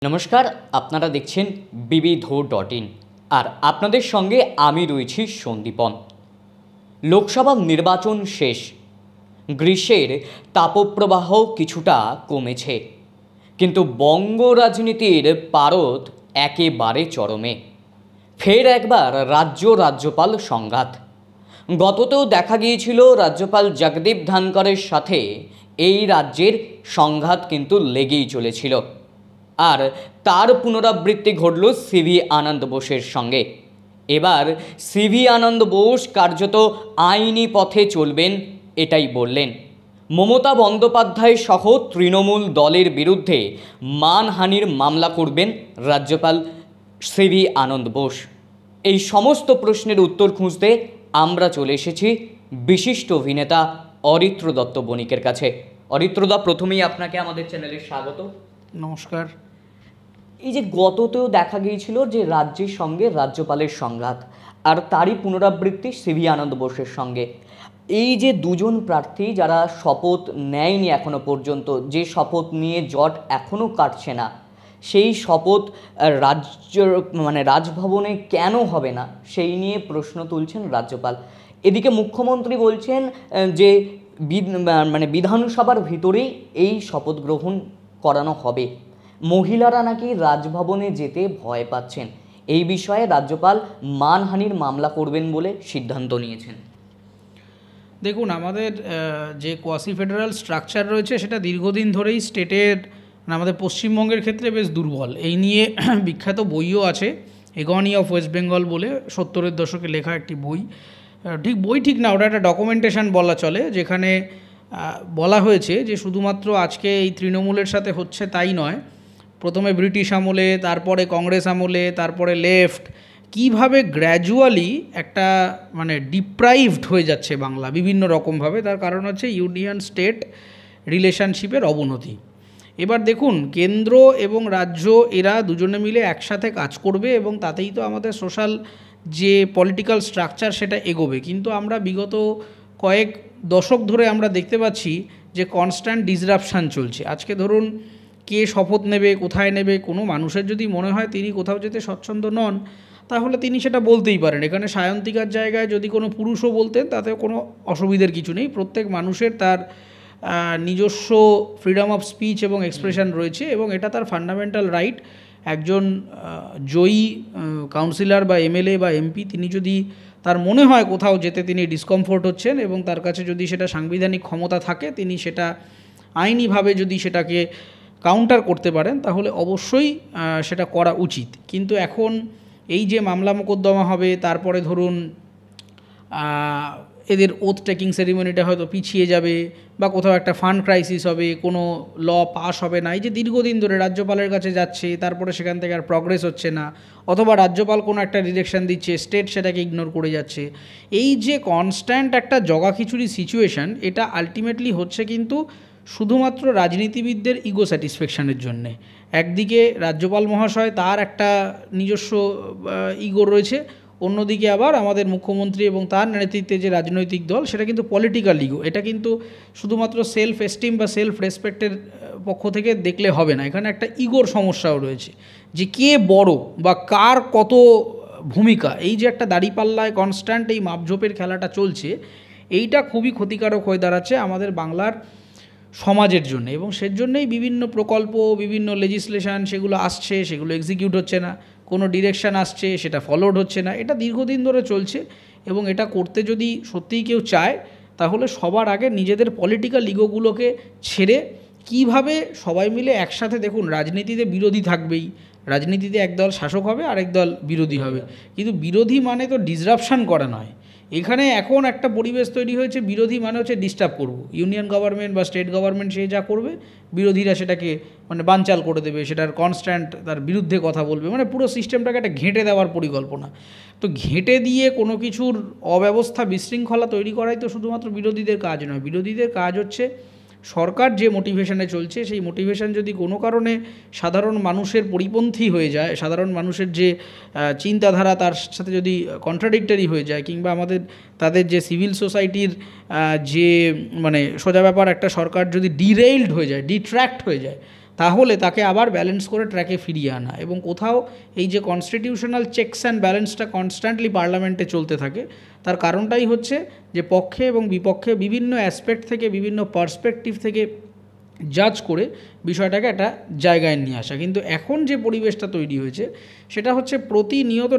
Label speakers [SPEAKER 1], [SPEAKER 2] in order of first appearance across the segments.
[SPEAKER 1] নমস্কার, আপনারা দেখছেন বিবিধ.in আর আপনাদের সঙ্গে আমি রয়েছি সন্দীপন। লোকসভা নির্বাচন শেষ, গ্রীষ্মের তাপপ্রবাহ কিছুটা কমেছে, কিন্তু বঙ্গ রাজনীতির পারদ একেবারে চরমে। ফের একবার রাজ্যপাল সংঘাত। গততেও দেখা গিয়েছিল রাজ্যপাল জগদীপ ধনকরের সাথে এই রাজ্যের সংঘাত কিন্তু লেগেই চলেছিল, আর তার পুনরাবৃত্তি ঘটল সিভি আনন্দ বোসের সঙ্গে। এবার সিভি আনন্দ বোস কার্যত আইনি পথে চলবেন এটাই বললেন। মমতা বন্দ্যোপাধ্যায় সহ তৃণমূল দলের বিরুদ্ধে মানহানির মামলা করবেন রাজ্যপাল সিভি আনন্দ বোস। এই সমস্ত প্রশ্নের উত্তর খুঁজতে আমরা চলে এসেছি বিশিষ্ট অভিনেতা অরিত্র দত্ত বণিকের কাছে। অরিত্রদা, প্রথমেই আপনাকে আমাদের চ্যানেলে স্বাগত।
[SPEAKER 2] নমস্কার।
[SPEAKER 1] এই যে গততেও দেখা গিয়েছিল যে রাজ্যের সঙ্গে রাজ্যপালের সংঘাত, আর তারই পুনরাবৃত্তি সিভি আনন্দ বোসের সঙ্গে। এই যে দুজন প্রার্থী যারা শপথ নেয়নি এখনো পর্যন্ত, যে শপথ নিয়ে জট এখনও কাটছে না, সেই শপথ রাজভবনে কেন হবে না সেই নিয়ে প্রশ্ন তুলছেন রাজ্যপাল। এদিকে মুখ্যমন্ত্রী বলছেন যে বিধানসভার ভিতরেই এই শপথ গ্রহণ করানো হবে। মহিলারা নাকি রাজভবনে যেতে ভয় পাচ্ছেন। এই বিষয়ে রাজ্যপাল মানহানির মামলা করবেন বলে সিদ্ধান্ত নিয়েছেন।
[SPEAKER 2] দেখুন, আমাদের যে কোয়াসি ফেডারাল স্ট্রাকচার রয়েছে সেটা দীর্ঘদিন ধরেই স্টেটের আমাদের পশ্চিমবঙ্গের ক্ষেত্রে বেশ দুর্বল। এই নিয়ে বিখ্যাত বইও আছে, এগনি অফ ওয়েস্ট বেঙ্গল বলে 70-এর দশকে লেখা একটি বই। ঠিক না, ওটা একটা ডকুমেন্টেশন বলা চলে, যেখানে বলা হয়েছে যে শুধুমাত্র আজকে এই তৃণমূলের সাথে হচ্ছে তাই নয়, প্রথমে ব্রিটিশ আমলে, তারপরে কংগ্রেস আমলে, তারপরে লেফট, কিভাবে গ্র্যাজুয়ালি একটা ডিপ্রাইভড হয়ে যাচ্ছে বাংলা বিভিন্ন রকমভাবে। তার কারণ হচ্ছে ইউনিয়ন স্টেট রিলেশনশিপের অবনতি। এবার দেখুন, কেন্দ্র এবং রাজ্য এরা দুজনে মিলে একসাথে কাজ করবে এবং তাতেই তো আমাদের সোশ্যাল যে পলিটিক্যাল স্ট্রাকচার সেটা এগোবে। কিন্তু আমরা বিগত কয়েক দশক ধরে আমরা দেখতে পাচ্ছি যে কনস্ট্যান্ট ডিসরাপশান চলছে। আজকে ধরুন, কে শপথ নেবে, কোথায় নেবে, কোনো মানুষের যদি মনে হয় তিনি কোথাও যেতে স্বচ্ছন্দ নন, তাহলে তিনি সেটা বলতেই পারেন। এখানে সায়ন্তিকার জায়গায় যদি কোনো পুরুষও বলতেন তাতেও কোনো অসুবিধার কিছু নেই। প্রত্যেক মানুষের তার নিজস্ব ফ্রিডম অফ স্পিচ এবং এক্সপ্রেশন রয়েছে এবং এটা তার ফান্ডামেন্টাল রাইট। একজন জয়ী কাউন্সিলর বা এমএলএ বা এমপি তিনি যদি তার মনে হয় কোথাও যেতে তিনি ডিসকমফোর্ট হচ্ছেন এবং তার কাছে যদি সেটা সাংবিধানিক ক্ষমতা থাকে, তিনি সেটা আইনিভাবে যদি সেটাকে কাউন্টার করতে পারেন, তাহলে অবশ্যই সেটা করা উচিত। কিন্তু এখন এই যে মামলা মোকদ্দমা হবে, তারপরে ধরুন এদের ওথ টেকিং সেরিমনিটা হয়তো পিছিয়ে যাবে, বা কোথাও একটা ফান্ড ক্রাইসিস হবে, কোনো ল পাস হবে না, এই যে দীর্ঘদিন ধরে রাজ্যপালের কাছে যাচ্ছে, তারপরে সেখান থেকে আর প্রগ্রেস হচ্ছে না, অথবা রাজ্যপাল কোনো একটা ডিরেকশন দিচ্ছে, স্টেট সেটাকে ইগনোর করে যাচ্ছে, এই যে কনস্ট্যান্ট একটা জগাখিচুড়ি সিচুয়েশান, এটা আলটিমেটলি হচ্ছে কিন্তু শুধুমাত্র রাজনীতিবিদদের ইগো স্যাটিসফ্যাকশানের জন্যে। একদিকে রাজ্যপাল মহাশয় তার একটা নিজস্ব ইগো রয়েছে, অন্যদিকে আবার আমাদের মুখ্যমন্ত্রী এবং তার নেতৃত্বে যে রাজনৈতিক দল সেটা কিন্তু পলিটিক্যাল ইগো। এটা কিন্তু শুধুমাত্র সেলফ এস্টিম বা সেলফ রেসপেক্টের পক্ষ থেকে দেখলে হবে না, এখানে একটা ইগোর সমস্যাও রয়েছে, যে কে বড় বা কার কত ভূমিকা। এই যে একটা দাড়িপাল্লায় কনস্ট্যান্ট এই মাপঝোপের খেলাটা চলছে, এইটা খুবই ক্ষতিকারক হয়ে দাঁড়াচ্ছে আমাদের বাংলার সমাজের জন্য। এবং সেজন্যই বিভিন্ন প্রকল্প, বিভিন্ন লেজিসলেশন সেগুলো আসছে, সেগুলো এক্সিকিউট হচ্ছে না, কোনো ডিরেকশান আসছে সেটা ফলোড হচ্ছে না। এটা দীর্ঘদিন ধরে চলছে এবং এটা করতে যদি সত্যিই কেউ চায়, তাহলে সবার আগে নিজেদের পলিটিক্যাল ইগোগুলোকে ছেড়ে কিভাবে সবাই মিলে একসাথে, দেখুন রাজনীতিতে বিরোধী থাকবেই, রাজনীতিতে একদল শাসক হবে আর একদল বিরোধী হবে, কিন্তু বিরোধী মানে তো ডিসরাপশান করা নয়। এখানে এখন একটা পরিবেশ তৈরি হয়েছে, বিরোধী মানে হচ্ছে ডিস্টার্ব করব, ইউনিয়ন গভর্নমেন্ট বা স্টেট গভর্নমেন্ট সে যা করবে বিরোধীরা সেটাকে বানচাল করে দেবে, সেটার কনস্ট্যান্ট তার বিরুদ্ধে কথা বলবে, পুরো সিস্টেমটাকে একটা ঘেঁটে দেওয়ার পরিকল্পনা। তো ঘেঁটে দিয়ে কোনো কিছুর অব্যবস্থা, বিশৃঙ্খলা তৈরি করাই তো শুধুমাত্র বিরোধীদের কাজ নয়। বিরোধীদের কাজ হচ্ছে সরকার যে মোটিভেশনে চলছে, সেই মোটিভেশন যদি কোনো কারণে সাধারণ মানুষের পরিপন্থী হয়ে যায়, সাধারণ মানুষের যে চিন্তাধারা তার সাথে যদি কন্ট্রাডিক্টরি হয়ে যায়, কিংবা তাদের যে সিভিল সোসাইটির যে সোজা ব্যাপার, একটা সরকার যদি ডিরেইলড হয়ে যায়, ডিট্র্যাক্ট হয়ে যায়, তাহলে তাকে আবার ব্যালেন্স করে ট্র্যাকে ফিরিয়ে আনা, এবং কোথাও এই যে কনস্টিটিউশনাল চেকস অ্যান্ড ব্যালেন্সটা কনস্ট্যান্টলি পার্লামেন্টে চলতে থাকে, তার কারণটাই হচ্ছে যে পক্ষে এবং বিপক্ষে বিভিন্ন অ্যাসপেক্ট থেকে, বিভিন্ন পার্সপেক্টিভ থেকে জাজ করে বিষয়টাকে একটা জায়গায় নিয়ে আসা। কিন্তু এখন যে পরিবেশটা তৈরি হয়েছে সেটা হচ্ছে প্রতিনিয়ত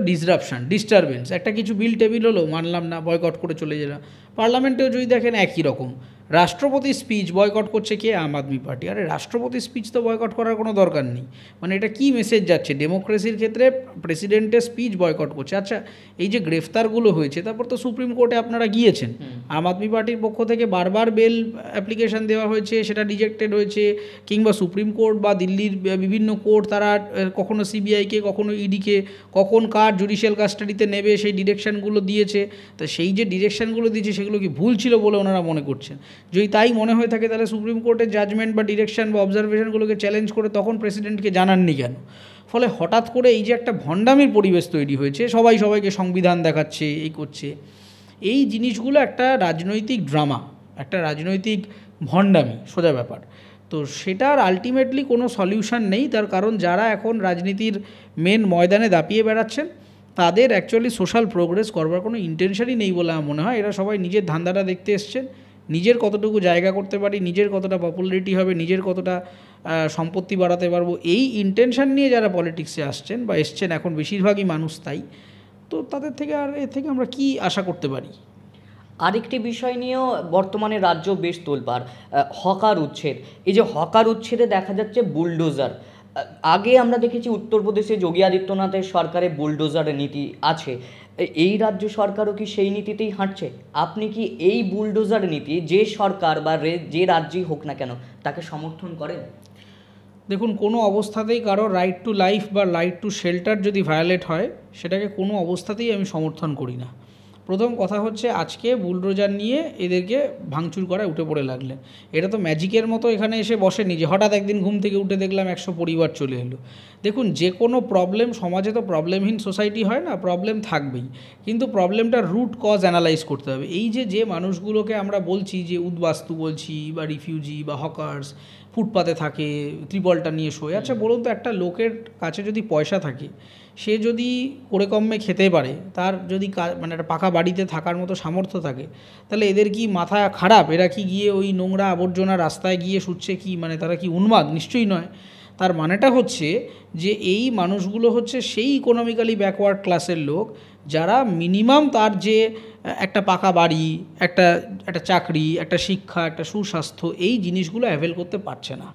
[SPEAKER 2] ডিস্টারবেন্স। একটা কিছু বিল টেবিল হলো, মানলাম না, বয়কট করে চলে গেলাম। পার্লামেন্টেও যদি দেখেন একই রকম, রাষ্ট্রপতির স্পিচ বয়কট করছে কে? আম আদমি পার্টি। আরে রাষ্ট্রপতির স্পিচ তো বয়কট করার কোনো দরকার নেই। মানে এটা কি মেসেজ যাচ্ছে? ডেমোক্রেসির ক্ষেত্রে প্রেসিডেন্টের স্পিচ বয়কট করছে। আচ্ছা, এই যে গ্রেফতারগুলো হয়েছে, তারপর তো সুপ্রিম কোর্টে আপনারা গিয়েছেন, আম আদমি পার্টির পক্ষ থেকে বারবার বেল অ্যাপ্লিকেশন দেওয়া হয়েছে, সেটা রিজেক্টেড হয়েছে, কিংবা সুপ্রিম কোর্ট বা দিল্লির বিভিন্ন কোর্ট তারা কখনো সিবিআইকে, কখনো ইডিকে কখন কার জুডিশিয়াল কাস্টাডিতে নেবে সেই ডিরেকশানগুলো দিয়েছে। তা সেই যে ডিরেকশানগুলো দিয়েছে সেগুলো কি ভুল ছিল বলে ওনারা মনে করছেন? যদি তাই মনে হয়ে থাকে তাহলে সুপ্রিম কোর্টের জাজমেন্ট বা ডিরেকশন বা অবজারভেশনগুলোকে চ্যালেঞ্জ করে তখন প্রেসিডেন্টকে জানাননি কেন? ফলে হঠাৎ করে এই যে একটা ভণ্ডামির পরিবেশ তৈরি হয়েছে, সবাই সবাইকে সংবিধান দেখাচ্ছে, এই করছে, এই জিনিসগুলো একটা রাজনৈতিক ড্রামা, একটা রাজনৈতিক ভণ্ডামি, সোজা ব্যাপার। তো সেটার আলটিমেটলি কোনো সলিউশন নেই। তার কারণ যারা এখন রাজনীতির মেন ময়দানে দাপিয়ে বেড়াচ্ছেন তাদের অ্যাকচুয়ালি সোশ্যাল প্রোগ্রেস করবার কোনো ইন্টেনশনই নেই বলে আমার মনে হয়। এরা সবাই নিজের ধান্দাটা দেখতে এসছেন, নিজের কতটুকু জায়গা করতে পারি, নিজের কতটা পপুলারিটি হবে, নিজের কতটা সম্পত্তি বাড়াতে পারবো, এই ইন্টেনশন নিয়ে যারা পলিটিক্সে আসছেন বা এসছেন এখন বেশিরভাগই মানুষ তাই। তো তাদের থেকে আর এর থেকে আমরা কি আশা করতে পারি?
[SPEAKER 1] আরেকটি বিষয় নিয়েও বর্তমানে রাজ্য বেশ তোলপাড়, হকার উচ্ছেদ। এই যে হকার উচ্ছেদে দেখা যাচ্ছে বুলডোজার। আগে আমরা দেখেছি উত্তরপ্রদেশে যোগী আদিত্যনাথের সরকারে বুলডোজার নীতি আছে, এই রাজ্য সরকারও কি সেই নীতিতেই হাঁটছে? আপনি কি এই বুলডোজার নীতি যে সরকার বা যে রাজ্যই হোক না কেন তাকে সমর্থন করেন?
[SPEAKER 2] দেখুন, কোনো অবস্থাতেই কারো রাইট টু লাইফ বা রাইট টু শেল্টার যদি ভায়োলেট হয় সেটাকে কোনো অবস্থাতেই আমি সমর্থন করি না। প্রথম কথা হচ্ছে, আজকে বুলডোজার নিয়ে এদেরকে ভাঙচুর করায় উঠে পড়ে লাগলেন। এটা তো ম্যাজিকের মতো এখানে এসে বসেনি যে হঠাৎ একদিন ঘুম থেকে উঠে দেখলাম 100 পরিবার চলে এলো। দেখুন, যে কোনো প্রবলেম, সমাজে তো প্রবলেমহীন সোসাইটি হয় না, প্রবলেম থাকবেই, কিন্তু প্রবলেমটার রুট কজ অ্যানালাইজ করতে হবে। এই যে মানুষগুলোকে আমরা বলছি যে উদ্বাস্তু বলছি বা রিফিউজি বা হকার্স, ফুটপাতে থাকে, ত্রিপলটা নিয়ে শোয়। আচ্ছা বলুন তো, একটা লোকের কাছে যদি পয়সা থাকে, সে যদি করে কমে খেতে পারে, তার যদি মানে একটা পাকা বাড়িতে থাকার মতো সামর্থ্য থাকে, তাহলে এদের কি মাথা খারাপ? এরা কি গিয়ে ওই নোংরা আবর্জনা রাস্তায় গিয়ে শুচ্ছে কি? মানে তারা কি উন্মাদ? নিশ্চয়ই নয়। তার মানেটা হচ্ছে যে এই মানুষগুলো হচ্ছে সেই ইকোনমিক্যালি ব্যাকওয়ার্ড ক্লাসের লোক যারা মিনিমাম তার যে একটা পাকা বাড়ি, একটা চাকরি, একটা শিক্ষা, একটা সুস্বাস্থ্য, এই জিনিসগুলো অ্যাভেল করতে পারছে না।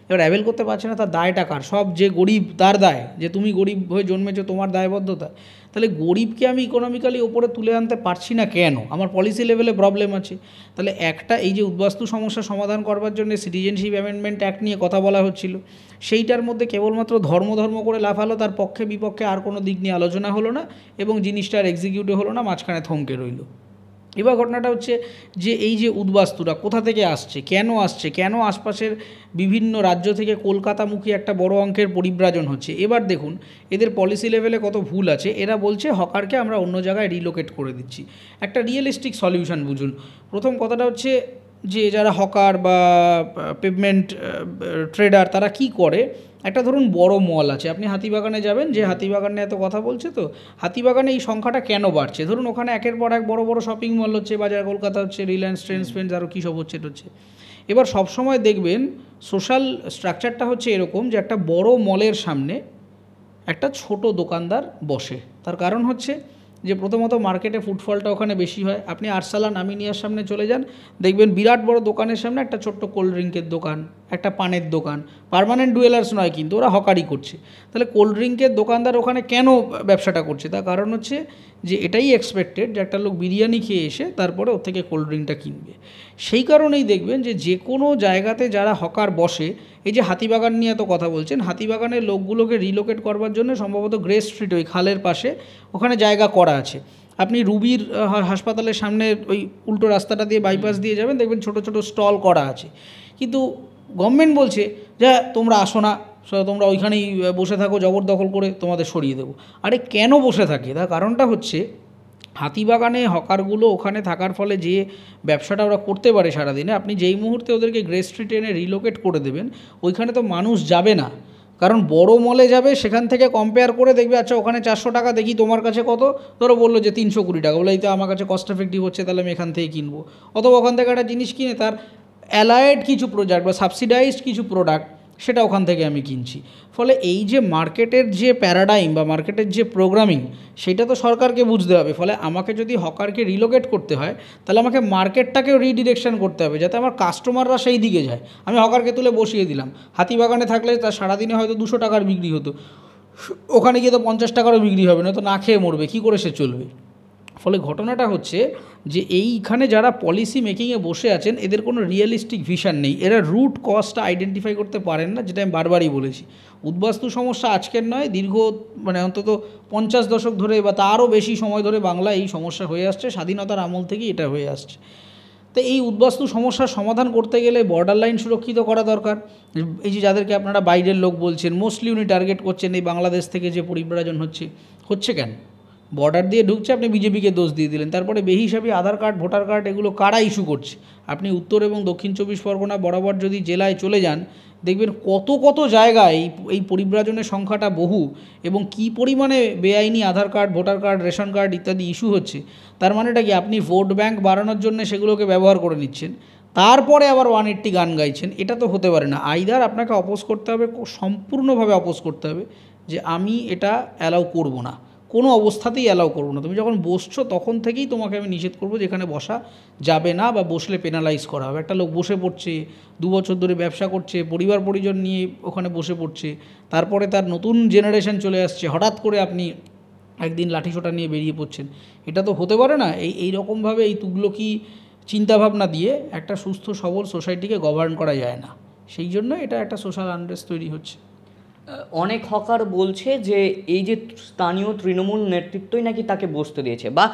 [SPEAKER 2] এবার অ্যাভেল করতে পারছে না, তার দায়টা কার? সব যে গরিব তার দায়, যে তুমি গরিব হয়ে জন্মেছো তোমার দায়বদ্ধতা। তাহলে গরিবকে আমি ইকোনমিক্যালি ওপরে তুলে আনতে পারছি না কেন? আমার পলিসি লেভেলে প্রবলেম আছে। তাহলে একটা এই যে উদ্বাস্তু সমস্যা সমাধান করবার জন্য সিটিজেনশিপ অ্যামেন্ডমেন্ট অ্যাক্ট নিয়ে কথা বলা হচ্ছিল, সেইটার মধ্যে কেবলমাত্র ধর্ম করে লাফালো, তার পক্ষে বিপক্ষে আর কোনো দিক নিয়ে আলোচনা হলো না, এবং জিনিসটা আর এক্সিকিউটিভ হলো না, মাঝখানে থমকে রইল। এবার ঘটনাটা হচ্ছে যে এই যে উদ্বাস্তুরা কোথা থেকে আসছে, কেন আশপাশের বিভিন্ন রাজ্য থেকে কলকাতামুখী একটা বড় অঙ্কের পরিব্রাজন হচ্ছে। এবার দেখুন এদের পলিসি লেভেলে কত ভুল আছে। এরা বলছে হকারকে আমরা অন্য জায়গায় রিলোকেট করে দিচ্ছি। একটা রিয়েলিস্টিক সলিউশন বুঝুন। প্রথম কথাটা হচ্ছে যে যারা হকার বা পেভমেন্ট ট্রেডার তারা কি করে, একটা ধরুন বড় মল আছে, আপনি হাতিবাগানে যাবেন, যে হাতিবাগানে এত কথা বলছে, তো হাতিবাগানে এই সংখ্যাটা কেন বাড়ছে? ধরুন ওখানে একের পর এক বড় বড় শপিং মল হচ্ছে, বাজার কলকাতা হচ্ছে, রিলায়েন্স ট্রেন্ডস আরও কী সব হচ্ছে। এবার সবসময় দেখবেন সোশ্যাল স্ট্রাকচারটা হচ্ছে এরকম যে একটা বড় মলের সামনে একটা ছোট দোকানদার বসে। তার কারণ হচ্ছে যে প্রথমত মার্কেটে ফুটফলটা ওখানে বেশি হয়। আপনি আরসালান আমিনিয়ার সামনে চলে যান, দেখবেন বিরাট বড় দোকানের সামনে একটা ছোট্ট কোল্ড ড্রিঙ্কের দোকান, একটা পানের দোকান। পার্মানেন্ট ডুয়েলার্স নয়, কিন্তু ওরা হকারি করছে। তাহলে কোল্ড ড্রিঙ্কের দোকানদার ওখানে কেন ব্যবসাটা করছে? তার কারণ হচ্ছে যে এটাই এক্সপেক্টেড যে একটা লোক বিরিয়ানি খেয়ে এসে তারপরে ওর থেকে কোল্ড ড্রিঙ্কটা কিনবে। সেই কারণেই দেখবেন যে কোনো জায়গাতে যারা হকার বসে, এই যে হাতিবাগান নিয়ে এত কথা বলছেন, হাতিবাগানের লোকগুলোকে রিলোকেট করবার জন্য সম্ভবত গ্রেস স্ট্রিট ওই খালের পাশে ওখানে জায়গা করা আছে। আপনি রুবির হাসপাতালের সামনে ওই উল্টো রাস্তাটা দিয়ে বাইপাস দিয়ে যাবেন, দেখবেন ছোটো ছোটো স্টল করা আছে। কিন্তু গভর্নমেন্ট বলছে যে তোমরা আসো না, তোমরা ওইখানেই বসে থাকো, জবরদখল করে তোমাদের সরিয়ে দেবো। আরে কেন বসে থাকে? তার কারণটা হচ্ছে হাতিবাগানে হকারগুলো ওখানে থাকার ফলে যে ব্যবসাটা ওরা করতে পারে সারাদিনে, আপনি যেই মুহূর্তে ওদেরকে গ্রে স্ট্রিটে এনে রিলোকেট করে দেবেন, ওইখানে তো মানুষ যাবে না। কারণ বড় মলে যাবে, সেখান থেকে কম্পেয়ার করে দেখবে আচ্ছা ওখানে 400 টাকা, দেখি তোমার কাছে কত, ধরো বললো যে 320 টাকা, বলে এই তো আমার কাছে কস্ট এফেক্টিভ হচ্ছে, তাহলে আমি এখান থেকে কিনবো। অথবা ওখান থেকে একটা জিনিস কিনে তার অ্যালায়েড কিছু প্রোডাক্ট বা সাবসিডাইজড কিছু প্রোডাক্ট সেটা ওখান থেকে আমি কিনছি। ফলে এই যে মার্কেটের যে প্যারাডাইম বা মার্কেটের যে প্রোগ্রামিং, সেটা তো সরকারকে বুঝতে হবে। ফলে আমাকে যদি হকারকে রিলোকেট করতে হয়, তাহলে আমাকে মার্কেটটাকেও রিডিরেকশন করতে হবে, যাতে আমার কাস্টমাররা সেই দিকে যায়। আমি হকারকে তুলে বসিয়ে দিলাম, হাতিবাগানে থাকলে তার সারাদিনে হয়তো 200 টাকার বিক্রি হতো, ওখানে গিয়ে তো 50 টাকারও বিক্রি হবে না, তো না খেয়ে মরবে, কী করে সে চলবে? ফলে ঘটনাটা হচ্ছে যে এইখানে যারা পলিসি মেকিংয়ে বসে আছেন, এদের কোনো রিয়েলিস্টিক ভিশন নেই। এরা রুট কজটা আইডেন্টিফাই করতে পারেন না, যেটা আমি বারবারই বলেছি। উদ্বাস্তু সমস্যা আজকের নয়, দীর্ঘ অন্তত 50 দশক ধরে বা তারও বেশি সময় ধরে বাংলা এই সমস্যা হয়ে আসছে, স্বাধীনতার আমল থেকেই এটা হয়ে আসছে। তো এই উদ্বাস্তু সমস্যার সমাধান করতে গেলে বর্ডার লাইন সুরক্ষিত করা দরকার। এই যে যাদেরকে আপনারা বাইরের লোক বলছেন, মোস্টলি উনি টার্গেট করছেন এই বাংলাদেশ থেকে যে পরিব্রাজন হচ্ছে কেন? বর্ডার দিয়ে ঢুকছে, আপনি বিজেপিকে দোষ দিয়ে দিলেন। তারপরে বেহিসাবি আধার কার্ড, ভোটার কার্ড এগুলো কারা ইস্যু করছে? আপনি উত্তর এবং দক্ষিণ 24 পরগনা বরাবর যদি জেলায় চলে যান, দেখবেন কত জায়গায় এই পরিব্রাজনের সংখ্যাটা বহু, এবং কি পরিমাণে বেআইনি Aadhaar card, voter card, ration card ইত্যাদি ইস্যু হচ্ছে। তার মানেটা কি? আপনি ভোট ব্যাংক বাড়ানোর জন্য সেগুলোকে ব্যবহার করে নিচ্ছেন, তারপরে আবার 180 গান গাইছেন। এটা তো হতে পারে না। আইদার আপনাকে অপোজ করতে হবে, সম্পূর্ণভাবে অপোজ করতে হবে যে আমি এটা অ্যালাউ করব না, কোনো অবস্থাতেই অ্যালাউ করবো না। তুমি যখন বসছো তখন থেকেই তোমাকে আমি নিষেধ করবো যে এখানে বসা যাবে না, বা বসলে পেনালাইজ করা হবে। একটা লোক বসে পড়ছে, 2 বছর ধরে ব্যবসা করছে, পরিবার পরিজন নিয়ে ওখানে বসে পড়ছে, তারপরে তার নতুন জেনারেশন চলে আসছে, হঠাৎ করে আপনি একদিন লাঠিসোঁটা নিয়ে বেরিয়ে পড়ছেন। এটা তো হতে পারে না। এই রকমভাবে এই তুগলকি চিন্তাভাবনা দিয়ে একটা সুস্থ সবল সোসাইটিকে গভর্ন করা যায় না। সেই জন্য এটা একটা সোশ্যাল আনরেস্ট তৈরি হচ্ছে।
[SPEAKER 1] অনেক হকার বলছে যে এই যে স্থানীয় তৃণমূল নেতৃত্বই নাকি তাকে বসতে দিয়েছে, বা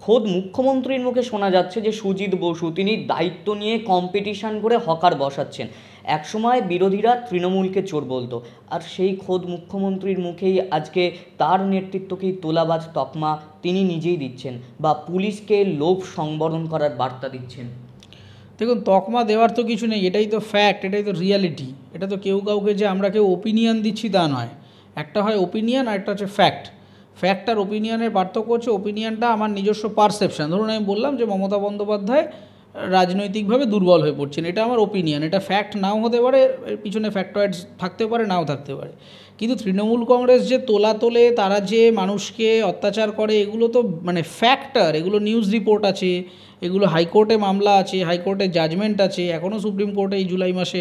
[SPEAKER 1] খোদ মুখ্যমন্ত্রীর মুখে শোনা যাচ্ছে যে সুজিত বসু তিনি দায়িত্ব নিয়ে কম্পিটিশান করে হকার বসাচ্ছেন। একসময় বিরোধীরা তৃণমূলকে চোর বলতো, আর সেই খোদ মুখ্যমন্ত্রীর মুখেই আজকে তার নেতৃত্বকেই তোলাবাজ তকমা তিনি নিজেই দিচ্ছেন, বা পুলিশকে লোভ সংবরণ করার বার্তা দিচ্ছেন।
[SPEAKER 2] দেখুন, তকমা দেওয়ার তো কিছু নেই, এটাই তো ফ্যাক্ট, এটাই তো রিয়ালিটি। এটা তো কেউ কাউকে যে আমরা কেউ ওপিনিয়ন দিচ্ছি তা নয়। একটা হয় ওপিনিয়ন, আর একটা হচ্ছে ফ্যাক্ট। ফ্যাক্ট আর ওপিনিয়নের পার্থক্য হচ্ছে, ওপিনিয়নটা আমার নিজস্ব পারসেপশন। ধরুন আমি বললাম যে মমতা বন্দ্যোপাধ্যায় রাজনৈতিকভাবে দুর্বল হয়ে পড়ছেন, এটা আমার ওপিনিয়ন। এটা ফ্যাক্ট নাও হতে পারে, এর পিছনে ফ্যাক্টয়েডস থাকতে পারে, নাও থাকতে পারে। কিন্তু তৃণমূল কংগ্রেস যে তোলে, তারা যে মানুষকে অত্যাচার করে, এগুলো তো ফ্যাক্টর, এগুলো নিউজ রিপোর্ট আছে, এগুলো হাইকোর্টে মামলা আছে, হাইকোর্টে জাজমেন্ট আছে, এখনও সুপ্রিম কোর্টে এই জুলাই মাসে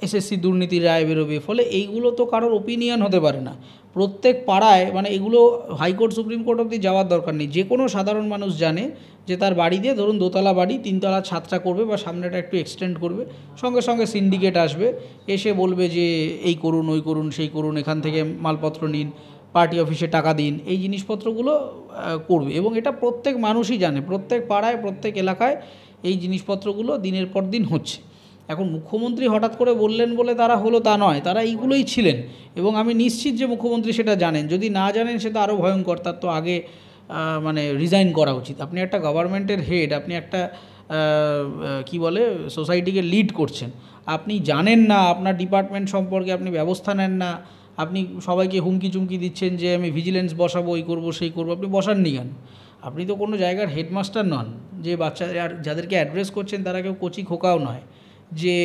[SPEAKER 2] এসএসসি দুর্নীতির রায় বেরোবে। ফলে এইগুলো তো কারোর ওপিনিয়ন হতে পারে না। প্রত্যেক পাড়ায় এগুলো হাইকোর্ট সুপ্রিম কোর্ট অবধি যাওয়ার দরকার নেই। যে কোনো সাধারণ মানুষ জানে যে তার বাড়ি দিয়ে, ধরুন দোতলা বাড়ি, 3তলা ছাদটা করবে বা সামনেটা একটু এক্সটেন্ড করবে, সঙ্গে সঙ্গে সিন্ডিকেট আসবে, এসে বলবে যে এই করুন, ওই করুন, সেই করুন, এখান থেকে মালপত্র নিন, পার্টি অফিসে টাকা দিন, এই জিনিসপত্রগুলো করবে। এবং এটা প্রত্যেক মানুষই জানে, প্রত্যেক পাড়ায়, প্রত্যেক এলাকায় এই জিনিসপত্রগুলো দিনের পর দিন হচ্ছে। এখন মুখ্যমন্ত্রী হঠাৎ করে বললেন বলে তারা হলো তা নয়, তারা এইগুলোই ছিলেন, এবং আমি নিশ্চিত যে মুখ্যমন্ত্রী সেটা জানেন। যদি না জানেন সে তো আরও ভয়ঙ্কর, তার তো আগে রিজাইন করা উচিত। আপনি একটা গভর্নমেন্টের হেড, আপনি একটা কি বলে সোসাইটিকে লিড করছেন, আপনি জানেন না, আপনার ডিপার্টমেন্ট সম্পর্কে আপনি ব্যবস্থা নেন না, আপনি সবাইকে হুমকি চুমকি দিচ্ছেন যে আমি ভিজিলেন্স বসাবো, এই করবো, সেই করবো। আপনি বসাননি কেন? আপনি তো কোনো জায়গার হেডমাস্টার নন যে বাচ্চা যাদেরকে অ্যাড্রেস করছেন তারা কেউ কচি খোকাও নয় যে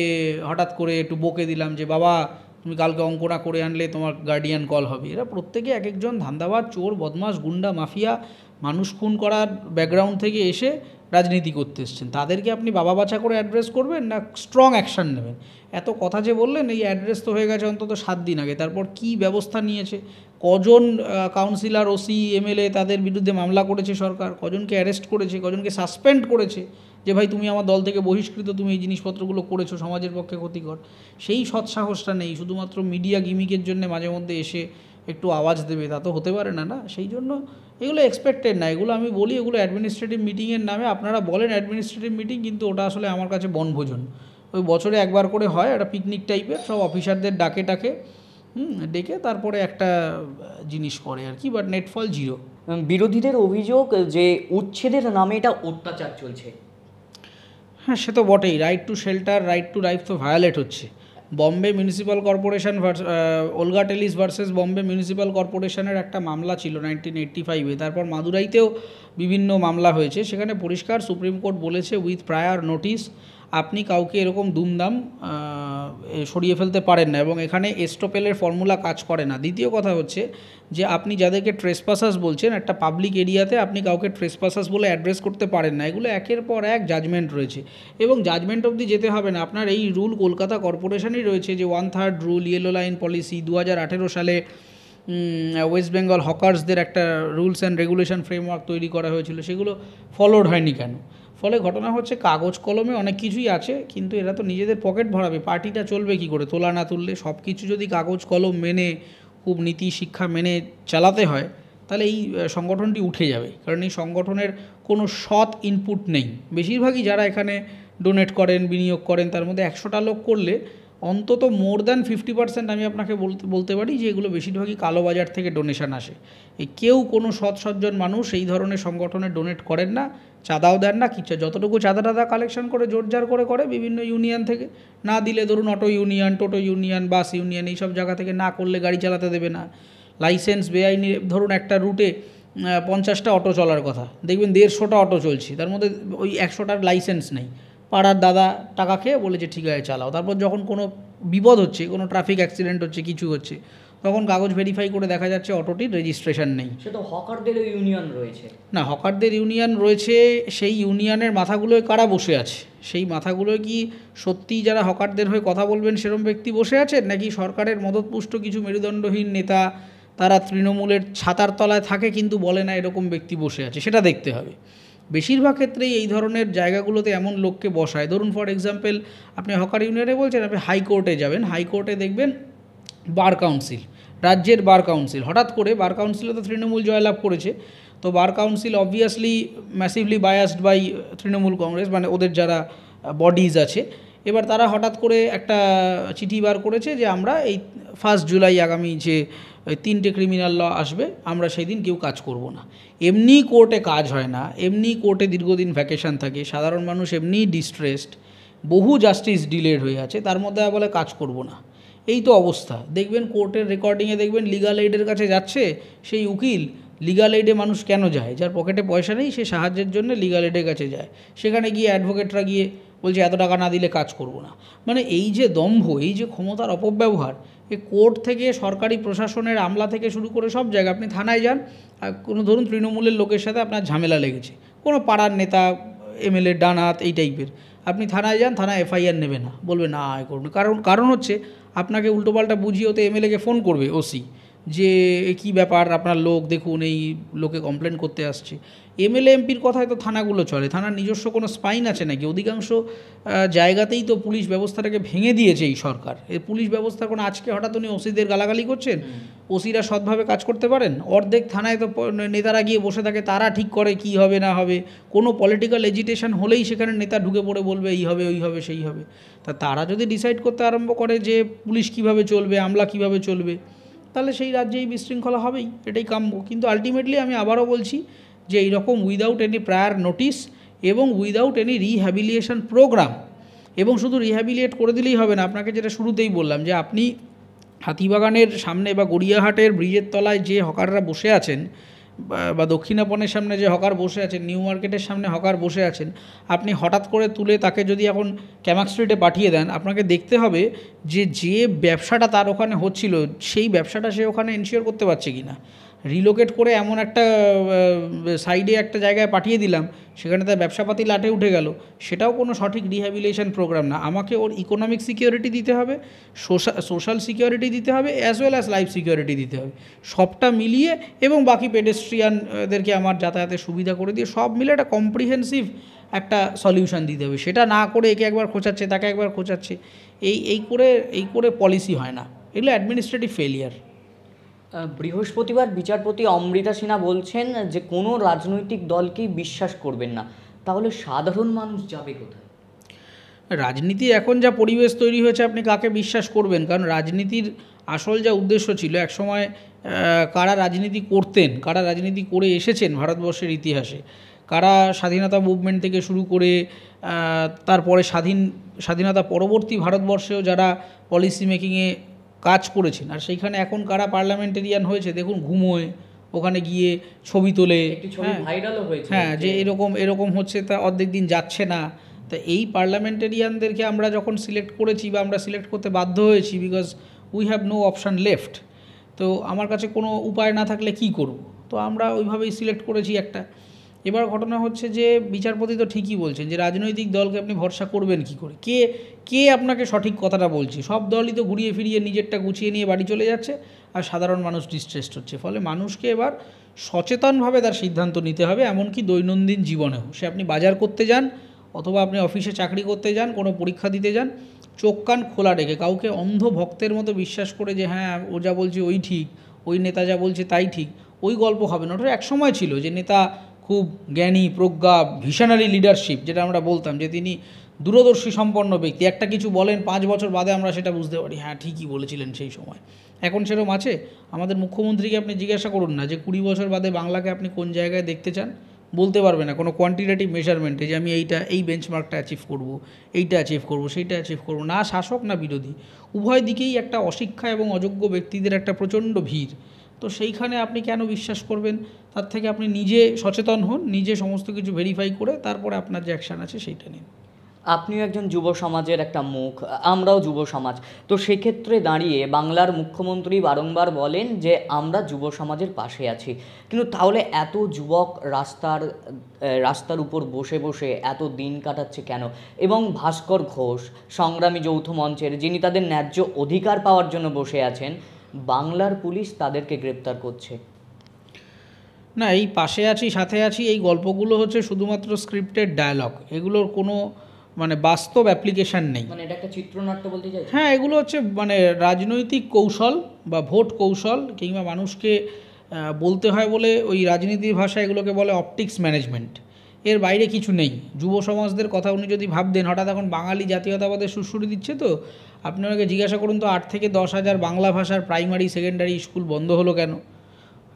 [SPEAKER 2] হঠাৎ করে একটু বকে দিলাম যে বাবা তুমি কালকে অঙ্ক না করে আনলে তোমার গার্ডিয়ান কল হবে। এরা প্রত্যেকে এক একজন ধান্দাবাজ, চোর, বদমাশ, গুন্ডা, মাফিয়া, মানুষ খুন করার ব্যাকগ্রাউন্ড থেকে এসে রাজনীতি করতে এসছেন। তাদেরকে আপনি বাবা বাছা করে অ্যাড্রেস করবেন না স্ট্রং অ্যাকশান নেবেন? এত কথা যে বললেন, এই অ্যাড্রেস তো হয়ে গেছে অন্তত 7 দিন আগে। তারপর কি ব্যবস্থা নিয়েছে? কজন কাউন্সিলর, ওসি, এমএলএ তাদের বিরুদ্ধে মামলা করেছে সরকার? কজনকে অ্যারেস্ট করেছে? কজনকে সাসপেন্ড করেছে যে ভাই তুমি আমার দল থেকে বহিষ্কৃত, তুমি এই জিনিসপত্রগুলো করেছো, সমাজের পক্ষে ক্ষতিকর? সেই সৎসাহসটা নেই। শুধুমাত্র মিডিয়া গিমিকের জন্য মাঝে মধ্যে এসে একটু আওয়াজ দেবে, তা তো হতে পারে না। না, সেই জন্য এগুলো এক্সপেক্টেড না। এগুলো আমি বলি এগুলো অ্যাডমিনিস্ট্রেটিভ মিটিংয়ের নামে, আপনারা বলেন অ্যাডমিনিস্ট্রেটিভ মিটিং, কিন্তু ওটা আসলে আমার কাছে বনভোজন। ওই বছরে একবার করে হয়, একটা পিকনিক টাইপের, সব অফিসারদের ডেকে তারপরে একটা জিনিস করে আর কি, বাট নেটফল 0।
[SPEAKER 1] বিরোধীদের অভিযোগ যে উচ্ছেদের নামে এটা অত্যাচার চলছে।
[SPEAKER 2] হ্যাঁ, সে তো বটেই। Right two shelter, right to life তো ভায়োলেট হচ্ছে। Bombay municipal corporation Olga টেলিস versus Bombay municipal কর্পোরেশনের একটা মামলা ছিল 1985-এ। তারপর মাদুরাইতেও বিভিন্ন মামলা হয়েছে। সেখানে পরিষ্কার সুপ্রিম কোর্ট বলেছে উইথ প্রায়ার নোটিস আপনি কাউকে এরকম দুমদাম সরিয়ে ফেলতে পারেন না, এবং এখানে এস্টোপেলের ফর্মুলা কাজ করে না। দ্বিতীয় কথা হচ্ছে যে আপনি যাদেরকে ট্রেসপাসাস বলছেন, একটা পাবলিক এরিয়াতে আপনি কাউকে ট্রেসপাসাস বলে অ্যাড্রেস করতে পারেন না। এগুলো একের পর এক জাজমেন্ট রয়েছে, এবং জাজমেন্ট অবধি যেতে হবে না। আপনার এই রুল কলকাতা কর্পোরেশনই রয়েছে, যে 1/3 রুল, ইয়েলো লাইন পলিসি 2018 সালে ওয়েস্ট বেঙ্গল হকার্সদের একটা রুলস অ্যান্ড রেগুলেশন ফ্রেমওয়ার্ক তৈরি করা হয়েছিল, সেগুলো ফলোড হয়নি কেন? ফলে ঘটনা হচ্ছে কাগজ কলমে অনেক কিছুই আছে, কিন্তু এরা তো নিজেদের পকেট ভরাবে। পার্টিটা চলবে কী করে? তোলা না তুললে সব কিছু যদি কাগজ কলম মেনে, খুব নীতি শিক্ষা মেনে চালাতে হয়, তাহলে এই সংগঠনটি উঠে যাবে। কারণ এই সংগঠনের কোনো সৎ ইনপুট নেই। বেশিরভাগই যারা এখানে ডোনেট করেন, বিনিয়োগ করেন, তার মধ্যে 100টা লোক করলে অন্তত মোর দ্যান 50% আমি আপনাকে বলতে পারি যে এগুলো বেশিরভাগই কালোবাজার থেকে ডোনেশন আসে। এই কেউ কোনো সৎ সজ্জন মানুষ এই ধরনের সংগঠনে ডোনেট করেন না, চাঁদাও দেন না কিছু। যতটুকু চাঁদা টাদা কালেকশন করে জোরজার করে বিভিন্ন ইউনিয়ন থেকে, না দিলে ধরুন অটো ইউনিয়ন, টোটো ইউনিয়ন, বাস ইউনিয়ন, এইসব জায়গা থেকে না করলে গাড়ি চালাতে দেবে না। লাইসেন্স বেআইনি, ধরুন একটা রুটে 50টা অটো চলার কথা, দেখবেন 150টা অটো চলছে, তার মধ্যে ওই 100টার লাইসেন্স নেই। পাড়ার দাদা টাকা খেয়ে বলেছে ঠিক আছে চালাও। তারপর যখন কোনো বিপদ হচ্ছে, কোনো ট্রাফিক অ্যাক্সিডেন্ট হচ্ছে, কিছু হচ্ছে, তখন কাগজ ভেরিফাই করে দেখা যাচ্ছে অটোটির রেজিস্ট্রেশন নেই।
[SPEAKER 1] সে তো হকারদেরও ইউনিয়ন রয়েছে।
[SPEAKER 2] না, হকারদের ইউনিয়ন রয়েছে, সেই ইউনিয়নের মাথাগুলোয় কারা বসে আছে? সেই মাথাগুলোয় কি সত্যিই যারা হকারদের হয়ে কথা বলবেন সেরকম ব্যক্তি বসে আছেন, নাকি সরকারের মদতপুষ্ট কিছু মেরুদণ্ডহীন নেতা, তারা তৃণমূলের ছাতার তলায় থাকে কিন্তু বলে না, এরকম ব্যক্তি বসে আছে? সেটা দেখতে হবে। বেশিরভাগ ক্ষেত্রেই এই ধরনের জায়গাগুলোতে এমন লোককে বসায়। ধরুন ফর এক্সাম্পল, আপনি হকার ইউনিয়নে বলছেন, আপনি হাইকোর্টে যাবেন, হাইকোর্টে দেখবেন বার কাউন্সিল, রাজ্যের বার কাউন্সিল, হঠাৎ করে বার কাউন্সিলে তো তৃণমূল জয়লাভ করেছে, তো bar council obviously massively biased by Trinamool Congress, মানে ওদের যারা বডিজ আছে। এবার তারা হঠাৎ করে একটা চিঠি বার করেছে যে আমরা এই 1 জুলাই আগামী যে 3টে ক্রিমিনাল ল আসবে, আমরা সেই দিন কেউ কাজ করব না। এমনি কোর্টে কাজ হয় না, এমনি কোর্টে দীর্ঘদিন ভ্যাকেশন থাকে, সাধারণ মানুষ এমনি ডিস্ট্রেসড, বহু জাস্টিস ডিলেড হয়ে আছে, তার মধ্যে বলে কাজ করব না। এই তো অবস্থা। দেখবেন কোর্টের রেকর্ডিংয়ে দেখবেন লিগাল এইডের কাছে যাচ্ছে সেই উকিল। লিগাল এইডে মানুষ কেন যায়? যার পকেটে পয়সা নেই, সে সাহায্যের জন্য লিগাল এইডের কাছে যায়। সেখানে গিয়ে অ্যাডভোকেটরা গিয়ে বলছে এত টাকা না দিলে কাজ করব না। মানে এই যে দম্ভ, এই যে ক্ষমতার অপব্যবহার, এই কোর্ট থেকে সরকারি প্রশাসনের আমলা থেকে শুরু করে সব জায়গায়, আপনি থানায় যান, কোনো ধরুন তৃণমূলের লোকের সাথে আপনার ঝামেলা লেগেছে, কোনো পাড়ার নেতা, এমএলএ, ডানাত, এই টাইপের, আপনি থানায় যান, থানায় এফআইআর নেবে না, বলবে না করুন। কারণ হচ্ছে আপনাকে উল্টোপাল্টা বুঝিয়ে তো এমএলএকে ফোন করবে ওসি, যে কী ব্যাপার, আপনার লোক দেখুন এই লোকে কমপ্লেন করতে আসছে। এমএলএ এমপির কথায় তো থানাগুলো চলে। থানার নিজস্ব কোনো স্পাইন আছে নাকি? অধিকাংশ জায়গাতেই তো পুলিশ ব্যবস্থাটাকে ভেঙে দিয়েছে এই সরকার। এই পুলিশ ব্যবস্থা কোনো আজকে হঠাৎ উনি ওসিদের গালাগালি করছেন? ওসিরা সৎভাবে কাজ করতে পারেন? অর্ধেক থানায় তো নেতারা গিয়ে বসে থাকে, তারা ঠিক করে কি হবে না হবে। কোনো পলিটিক্যাল এজিটেশন হলেই সেখানে নেতা ঢুকে পড়ে বলবে এই হবে, ওই হবে, সেই হবে। তারা যদি ডিসাইড করতে আরম্ভ করে যে পুলিশ কীভাবে চলবে, আমলা কীভাবে চলবে, তাহলে সেই রাজ্যে এই বিশৃঙ্খলা হবেই, এটাই কাম্য। কিন্তু আলটিমেটলি আমি আবারও বলছি যে এইরকম উইদাউট এনি প্রায়ার নোটিস এবং উইদাউট এনি রিহ্যাবিলিয়েশন প্রোগ্রাম, এবং শুধু রিহ্যাবিলিয়েট করে দিলেই হবে না। আপনাকে যেটা শুরুতেই বললাম, যে আপনি হাতিবাগানের সামনে বা গড়িয়াহাটের ব্রিজের তলায় যে হকাররা বসে আছেন, বা দক্ষিণাপনের সামনে যে হকার বসে আছেন, নিউ মার্কেটের সামনে হকার বসে আছেন, আপনি হঠাৎ করে তুলে তাকে যদি এখন ক্যামাক স্ট্রিটে পাঠিয়ে দেন, আপনাকে দেখতে হবে যে ব্যবসাটা তার ওখানে হচ্ছিল, সেই ব্যবসাটা সে ওখানে এনশিওর করতে পারছে কি না। রিলোকেট করে এমন একটা সাইডে একটা জায়গায় পাঠিয়ে দিলাম, সেখানে তার ব্যবসাপাতি লাটে উঠে গেল, সেটাও কোনো সঠিক রিহ্যাবিলিটেশন প্রোগ্রাম না। আমাকে ওর ইকোনমিক সিকিউরিটি দিতে হবে, সোশ্যাল সিকিউরিটি দিতে হবে, as well as life security দিতে হবে, সবটা মিলিয়ে, এবং বাকি পেডেস্ট্রিয়ানদেরকে আমার যাতায়াতের সুবিধা করে দিয়ে সব মিলে একটা কম্প্রিহেন্সিভ একটা সলিউশন দিতে হবে। সেটা না করে একে একবার খোঁচাচ্ছে, তাকে একবার খোঁচাচ্ছে, এই করে পলিসি হয় না। এগুলো অ্যাডমিনিস্ট্রেটিভ ফেলিয়ার।
[SPEAKER 1] বৃহস্পতিবার বিচারপতি অমৃতা সিনহা বলছেন যে কোনো রাজনৈতিক দলকেই বিশ্বাস করবেন না। তাহলে সাধারণ মানুষ যাবে কোথায়?
[SPEAKER 2] রাজনীতি এখন যা পরিবেশ তৈরি হয়েছে, আপনি কাকে বিশ্বাস করবেন? কারণ রাজনীতির আসল যা উদ্দেশ্য ছিল একসময় কারা রাজনীতি করতেন, কারা রাজনীতি করে এসেছেন ভারতবর্ষের ইতিহাসে, কারা স্বাধীনতা মুভমেন্ট থেকে শুরু করে তারপরে স্বাধীনতা পরবর্তী ভারতবর্ষেও যারা পলিসি মেকিংয়ে কাজ করেছেন, আর সেইখানে এখন কারা পার্লামেন্টেরিয়ান হয়েছে দেখুন, ঘুমোয়, ওখানে গিয়ে ছবি তোলে,
[SPEAKER 1] ভাইরালও হয়েছে,
[SPEAKER 2] হ্যাঁ, যে এরকম হচ্ছে, তা অর্ধেক দিন যাচ্ছে না। তা এই পার্লামেন্টেরিয়ানদেরকে আমরা যখন সিলেক্ট করেছি বা আমরা সিলেক্ট করতে বাধ্য হয়েছি, because we have no option left, তো আমার কাছে কোনো উপায় না থাকলে কি করব, তো আমরা ওইভাবেই সিলেক্ট করেছি একটা। এবার ঘটনা হচ্ছে যে বিচারপতি তো ঠিকই বলছেন যে রাজনৈতিক দলকে আপনি ভরসা করবেন কি করে, কে আপনাকে সঠিক কথাটা বলছে, সব দলই তো ঘুরিয়ে ফিরিয়ে নিজেরটা গুছিয়ে নিয়ে বাড়ি চলে যাচ্ছে, আর সাধারণ মানুষ ডিস্ট্রেসড হচ্ছে। ফলে মানুষকে এবার সচেতনভাবে তার সিদ্ধান্ত নিতে হবে, এমনকি দৈনন্দিন জীবনেও। সে আপনি বাজার করতে যান, অথবা আপনি অফিসে চাকরি করতে যান, কোনো পরীক্ষা দিতে যান, চোখ কান খোলা রেখে, কাউকে অন্ধ ভক্তের মতো বিশ্বাস করে যে হ্যাঁ ও যা বলছে ওই ঠিক, ওই নেতা যা বলছে তাই ঠিক, ওই গল্প হবে না। ওটা এক সময় ছিল যে নেতা খুব জ্ঞানী, প্রজ্ঞা, ভিশনারি লিডারশিপ যেটা আমরা বলতাম, যে তিনি দূরদর্শী সম্পন্ন ব্যক্তি, একটা কিছু বলেন 5 বছর বাদে আমরা সেটা বুঝতে পারি, হ্যাঁ ঠিকই বলেছিলেন সেই সময়। এখন সেরকম আছে? আমাদের মুখ্যমন্ত্রীকে আপনি জিজ্ঞাসা করুন না যে 20 বছর বাদে বাংলাকে আপনি কোন জায়গায় দেখতে চান, বলতে পারবে না কোনো কোয়ান্টিটেটিভ মেজারমেন্টে যে আমি এই বেঞ্চমার্কটা অ্যাচিভ করব, এইটা অ্যাচিভ করব, সেইটা অ্যাচিভ করব। না শাসক না বিরোধী, উভয় দিকেই একটা অশিক্ষা এবং অযোগ্য ব্যক্তিদের একটা প্রচণ্ড ভিড়। তো সেইখানে আপনি কেন বিশ্বাস করবেন? তার থেকে আপনি নিজে সচেতন হন, নিজে সমস্ত কিছু ভেরিফাই করে তারপরে আপনার যে অ্যাকশান আছে সেইটা নিন।
[SPEAKER 1] আপনিও একজন যুব সমাজের একটা মুখ, আমরাও যুব সমাজ, তো সেক্ষেত্রে দাঁড়িয়ে বাংলার মুখ্যমন্ত্রী বারংবার বলেন যে আমরা যুব সমাজের পাশে আছি, কিন্তু তাহলে এত যুবক রাস্তার উপর বসে বসে এত দিন কাটাচ্ছে কেন? এবং ভাস্কর ঘোষ, সংগ্রামী যৌথ মঞ্চের, যিনি তাদের ন্যায্য অধিকার পাওয়ার জন্য বসে আছেন, বাংলার পুলিশ তাদেরকে গ্রেপ্তার করছে।
[SPEAKER 2] না, এই পাশে আছি সাথে আছি এই গল্পগুলো হচ্ছে শুধুমাত্র স্ক্রিপ্টেড ডায়ালগ, এগুলোর কোনো বাস্তব অ্যাপ্লিকেশান নেই।
[SPEAKER 1] এটা একটা চিত্রনাট্য বলতে চাই।
[SPEAKER 2] হ্যাঁ, এগুলো হচ্ছে রাজনৈতিক কৌশল বা ভোট কৌশল, কিংবা মানুষকে বলতে হয় বলে ওই রাজনীতির ভাষায় এগুলোকে বলে অপটিক্স ম্যানেজমেন্ট। এর বাইরে কিছু নেই। যুব সমাজদের কথা উনি যদি ভাবতেন, হঠাৎ এখন বাঙালি জাতীয়তাবাদের সুরসুরি দিচ্ছে, তো আপনি ওনাকে জিজ্ঞাসা করুন তো 8 থেকে 10 হাজার বাংলা ভাষার প্রাইমারি সেকেন্ডারি স্কুল বন্ধ হলো কেন?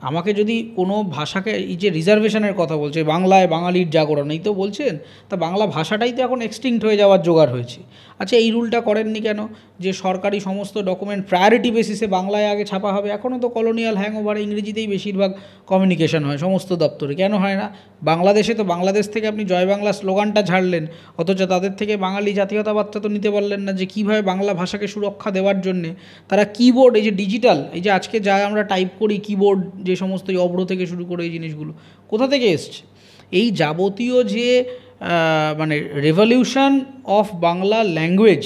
[SPEAKER 2] আমাকে যদি কোনো ভাষাকে, এই যে রিজার্ভেশনের কথা বলছে, বাংলায় বাঙালির জাগরণ, এই তো বলছেন, তা বাংলা ভাষাটাই তো এখন এক্সটিংক্ট হয়ে যাওয়ার জোগাড় হয়েছে। আচ্ছা, এই রুলটা করেননি কেন যে সরকারি সমস্ত ডকুমেন্ট প্রায়োরিটি বেসিসে বাংলায় আগে ছাপা হবে? এখনও তো কলোনিয়াল হ্যাংওভারে ইংরেজিতেই বেশিরভাগ কমিউনিকেশন হয় সমস্ত দপ্তরে, কেন হয় না? বাংলাদেশে তো বাংলাদেশ থেকে আপনি জয় বাংলা স্লোগানটা ঝাড়লেন, অথচ তাদের থেকে বাঙালি জাতীয়তাবাদটা তো নিতে পারলেন না, যে কীভাবে বাংলা ভাষাকে সুরক্ষা দেওয়ার জন্যে তারা কিবোর্ড, এই যে ডিজিটাল, এই যে আজকে যা আমরা টাইপ করি কিবোর্ড, যে সমস্ত অভ্র থেকে শুরু করে এই জিনিসগুলো কোথা থেকে এসছে? এই যাবতীয় যে রেভলিউশন অফ বাংলা ল্যাঙ্গুয়েজ,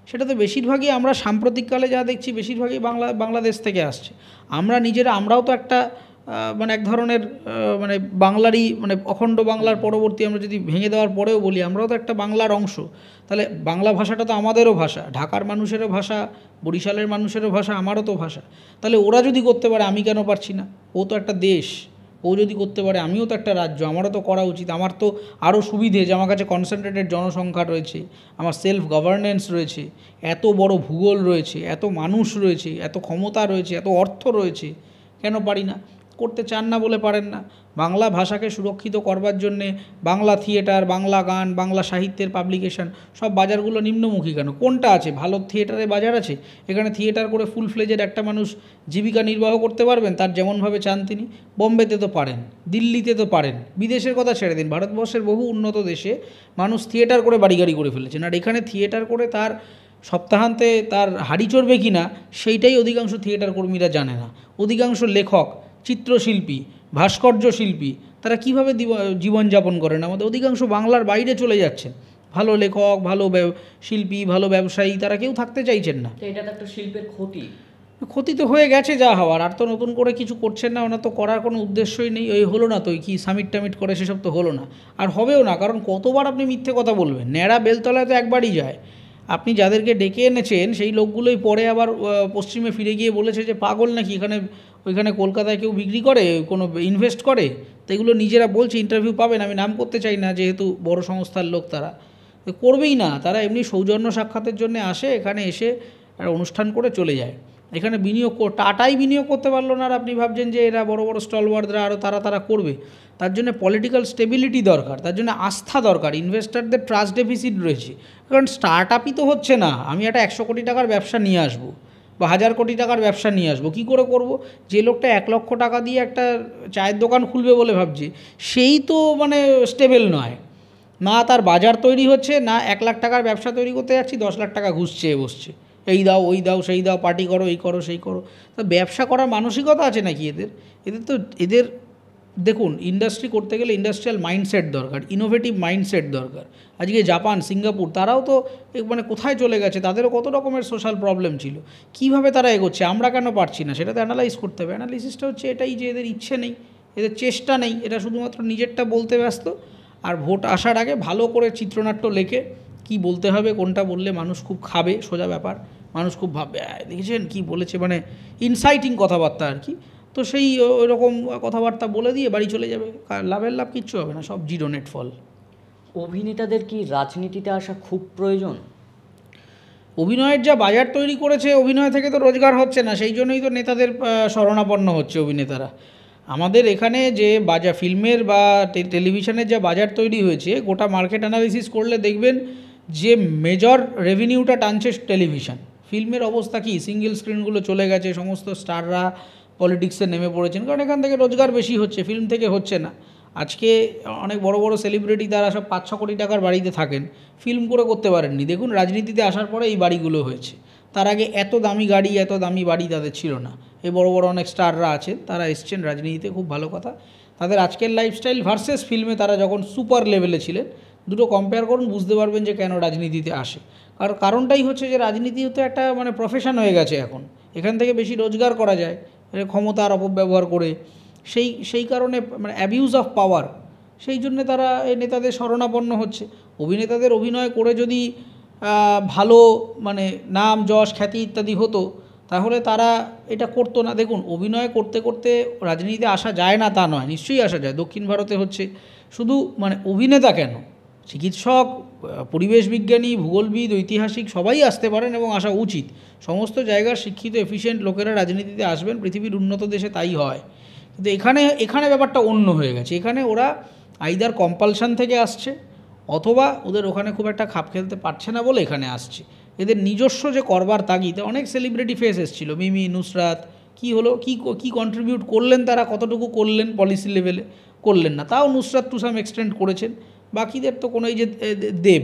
[SPEAKER 2] সেটা তো বেশিরভাগই আমরা সাম্প্রতিককালে যা দেখছি বেশিরভাগই বাংলাদেশ থেকে আসছে। আমরাও তো একটা এক ধরনের বাংলারই, অখণ্ড বাংলার পরবর্তী, আমরা যদি ভেঙে দেওয়ার পরেও বলি আমরাও তো একটা বাংলার অংশ। তাহলে বাংলা ভাষাটা তো আমাদেরও ভাষা, ঢাকার মানুষেরও ভাষা, বরিশালের মানুষেরও ভাষা, আমারও তো ভাষা। তাহলে ওরা যদি করতে পারে আমি কেন পারছি না? ও তো একটা দেশ, ও যদি করতে পারে, আমিও তো একটা রাজ্য, আমারও তো করা উচিত। আমার তো আরও সুবিধে যে আমার কাছে কনসেন্ট্রেটেড জনসংখ্যা রয়েছে, আমার সেলফ গভর্নেন্স রয়েছে, এত বড় ভূগোল রয়েছে, এত মানুষ রয়েছে, এত ক্ষমতা রয়েছে, এত অর্থ রয়েছে, কেন পারি না? করতে চান না বলে পারেন না। বাংলা ভাষাকে সুরক্ষিত করবার জন্যে বাংলা থিয়েটার, বাংলা গান, বাংলা সাহিত্যের পাবলিকেশন, সব বাজারগুলো নিম্নমুখী কেন? কোনটা আছে? ভালো থিয়েটারে বাজার আছে, এখানে থিয়েটার করে ফুল ফ্লেজের একটা মানুষ জীবিকা নির্বাহ করতে পারবেন, তার যেমনভাবে চান তিনি। বোম্বেতে তো পারেন, দিল্লিতে তো পারেন, বিদেশের কথা ছেড়ে দিন, ভারতবর্ষের বহু উন্নত দেশে মানুষ থিয়েটার করে বাড়ি গাড়ি করে ফেলেছেন, আর এখানে থিয়েটার করে তার সপ্তাহান্তে তার হাড়ি চড়বে কি না সেইটাই অধিকাংশ থিয়েটার কর্মীরা জানে না। অধিকাংশ লেখক, চিত্রশিল্পী, ভাস্কর্য শিল্পী, তারা কীভাবে জীবনযাপন করেন? আমাদের অধিকাংশ বাংলার বাইরে চলে যাচ্ছেন। ভালো লেখক, ভালো শিল্পী, ভালো ব্যবসায়ী, তারা কেউ থাকতে চাইছেন না।
[SPEAKER 1] এটা তো একটা শিল্পের
[SPEAKER 2] ক্ষতি তো হয়ে গেছে যা হওয়ার, আর তো নতুন করে কিছু করছেন না, ওনার তো করার কোনো উদ্দেশ্যই নেই। ওই হলো না তো, কি সামিট টামিট করে সেসব তো হলো না, আর হবেও না। কারণ কতবার আপনি মিথ্যে কথা বলবেন? ন্যাড়া বেলতলায় তো একবারই যায়। আপনি যাদেরকে ডেকে এনেছেন সেই লোকগুলোই পরে আবার পশ্চিমে ফিরে গিয়ে বলেছে যে পাগল নাকি, ওইখানে কলকাতায় কেউ বিক্রি করে, কোনো ইনভেস্ট করে, তো এগুলো নিজেরা বলছে। ইন্টারভিউ পাবেন, আমি নাম করতে চাই না যেহেতু বড় সংস্থার লোক, তারা করবেই না। তারা এমনি সৌজন্য সাক্ষাতের জন্য আসে, এখানে এসে একটা অনুষ্ঠান করে চলে যায়। এখানে টাটাই বিনিয়োগ করতে পারলো না, আর আপনি ভাবছেন যে এরা বড় বড় স্টলওয়ার্ডরা আরও তারা করবে। তার জন্য পলিটিক্যাল স্টেবিলিটি দরকার, তার জন্য আস্থা দরকার, ইনভেস্টরদের ট্রাস্ট ডেফিসিট রয়েছে। কারণ স্টার্ট আপই তো হচ্ছে না। আমি একটা 100 কোটি টাকার ব্যবসা নিয়ে আসবো বা 1000 কোটি টাকার ব্যবসা নিয়ে আসবো, কী করে করব? যে লোকটা 1 লক্ষ টাকা দিয়ে একটা চায়ের দোকান খুলবে বলে ভাবছে, সেই তো মানে স্টেবল নয়, না তার বাজার তৈরি হচ্ছে, না 1 লাখ টাকার ব্যবসা তৈরি করতে যাচ্ছি 10 লাখ টাকা ঘুষ চেয়ে বসছে, এই দাও ওই দাও সেই দাও, পার্টি করো এই করো সেই করো। তা ব্যবসা করার মানসিকতা আছে নাকি এদের দেখুন, ইন্ডাস্ট্রি করতে গেলে ইন্ডাস্ট্রিয়াল মাইন্ডসেট দরকার, ইনোভেটিভ মাইন্ডসেট দরকার। আজকে জাপান, সিঙ্গাপুর, তারাও তো মানে কোথায় চলে গেছে, তাদেরও কত রকমের সোশ্যাল প্রবলেম ছিল, কিভাবে তারা এগোচ্ছে, আমরা কেন পারছি না, সেটা তো অ্যানালাইজ করতে হবে। অ্যানালিসিসটা হচ্ছে এটাই যে এদের ইচ্ছে নেই, এদের চেষ্টা নেই, এটা শুধুমাত্র নিজেরটা বলতে ব্যস্ত। আর ভোট আসার আগে ভালো করে চিত্রনাট্য লেখে কি বলতে হবে, কোনটা বললে মানুষ খুব খাবে, সোজা ব্যাপার, মানুষ খুব ভাববে দেখেছেন কী বলেছে, মানে ইনসাইটিং কথাবার্তা আর কি। তো সেই ওই রকম কথাবার্তা বলে দিয়ে বাড়ি চলে যাবে, লাভের লাভ কিচ্ছু হবে না, সব জিরো নেট ফল।
[SPEAKER 1] অভিনেতাদের কি রাজনীতিতে আসা খুব প্রয়োজন?
[SPEAKER 2] অভিনয়ের যা বাজার তৈরি করেছে, অভিনয় থেকে তো রোজগার হচ্ছে না, সেই জন্যই তো নেতাদের শরণাপন্ন হচ্ছে অভিনেতারা। আমাদের এখানে যে ফিল্মের বা টেলিভিশনের যা বাজার তৈরি হয়েছে, গোটা মার্কেট অ্যানালিসিস করলে দেখবেন যে মেজর রেভিনিউটা টানছে টেলিভিশন। ফিল্মের অবস্থা কি, সিঙ্গেল স্ক্রিনগুলো চলে গেছে, সমস্ত স্টাররা পলিটিক্সে নেমে পড়েছেন, কারণ এখান থেকে রোজগার বেশি হচ্ছে, ফিল্ম থেকে হচ্ছে না। আজকে অনেক বড় বড় সেলিব্রিটি তারা সব 5-6 কোটি টাকার বাড়িতে থাকেন, ফিল্ম করে করতে পারেননি। দেখুন রাজনীতিতে আসার পরে এই বাড়িগুলো হয়েছে, তার আগে এত দামি গাড়ি এত দামি বাড়ি তাদের ছিল না। এই বড় বড় অনেক স্টাররা আছেন, তারা এসছেন রাজনীতিতে, খুব ভালো কথা। তাদের আজকের লাইফস্টাইল ভার্সেস ফিল্মে তারা যখন সুপার লেভেলে ছিলেন, দুটো কম্পেয়ার করুন, বুঝতে পারবেন যে কেন রাজনীতিতে আসে। আর কারণটাই হচ্ছে যে রাজনীতি হতে একটা মানে প্রফেশন হয়ে গেছে এখন, এখান থেকে বেশি রোজগার করা যায় ক্ষমতার অপব্যবহার করে। সেই কারণে মানে অ্যাবিউজ অফ পাওয়ার, সেই জন্যে তারা এই নেতাদের শরণাপন্ন হচ্ছে। অভিনেতাদের অভিনয় করে যদি ভালো মানে নাম যশ খ্যাতি ইত্যাদি হতো, তাহলে তারা এটা করতো না। দেখুন অভিনয় করতে করতে রাজনীতিতে আসা যায় না তা নয়, নিশ্চয়ই আসা যায়। দক্ষিণ ভারতে হচ্ছে, শুধু মানে অভিনেতা কেন, চিকিৎসক, পরিবেশ বিজ্ঞানী, ভূগোলবিদ, ঐতিহাসিক সবাই আসতে পারেন এবং আসা উচিত। সমস্ত জায়গার শিক্ষিত এফিশিয়েন্ট লোকেরা রাজনীতিতে আসবেন, পৃথিবীর উন্নত দেশে তাই হয়। কিন্তু এখানে ব্যাপারটা অন্য হয়ে গেছে। এখানে ওরা আইদার কম্পালশন থেকে আসছে, অথবা ওদের ওখানে খুব একটা খাপ খেলতে পারছে না বলে এখানে আসছে। এদের নিজস্ব যে করবার তাগিদে অনেক সেলিব্রিটি ফেস এসেছিলো, মিমি, নুসরাত, কী হলো, কী কন্ট্রিবিউট করলেন তারা, কতটুকু করলেন পলিসি লেভেলে, করলেন না। তাও নুসরাত টু সাম এক্সটেন্ট করেছেন, বাকিদের তো কোনো, এই যে দেব,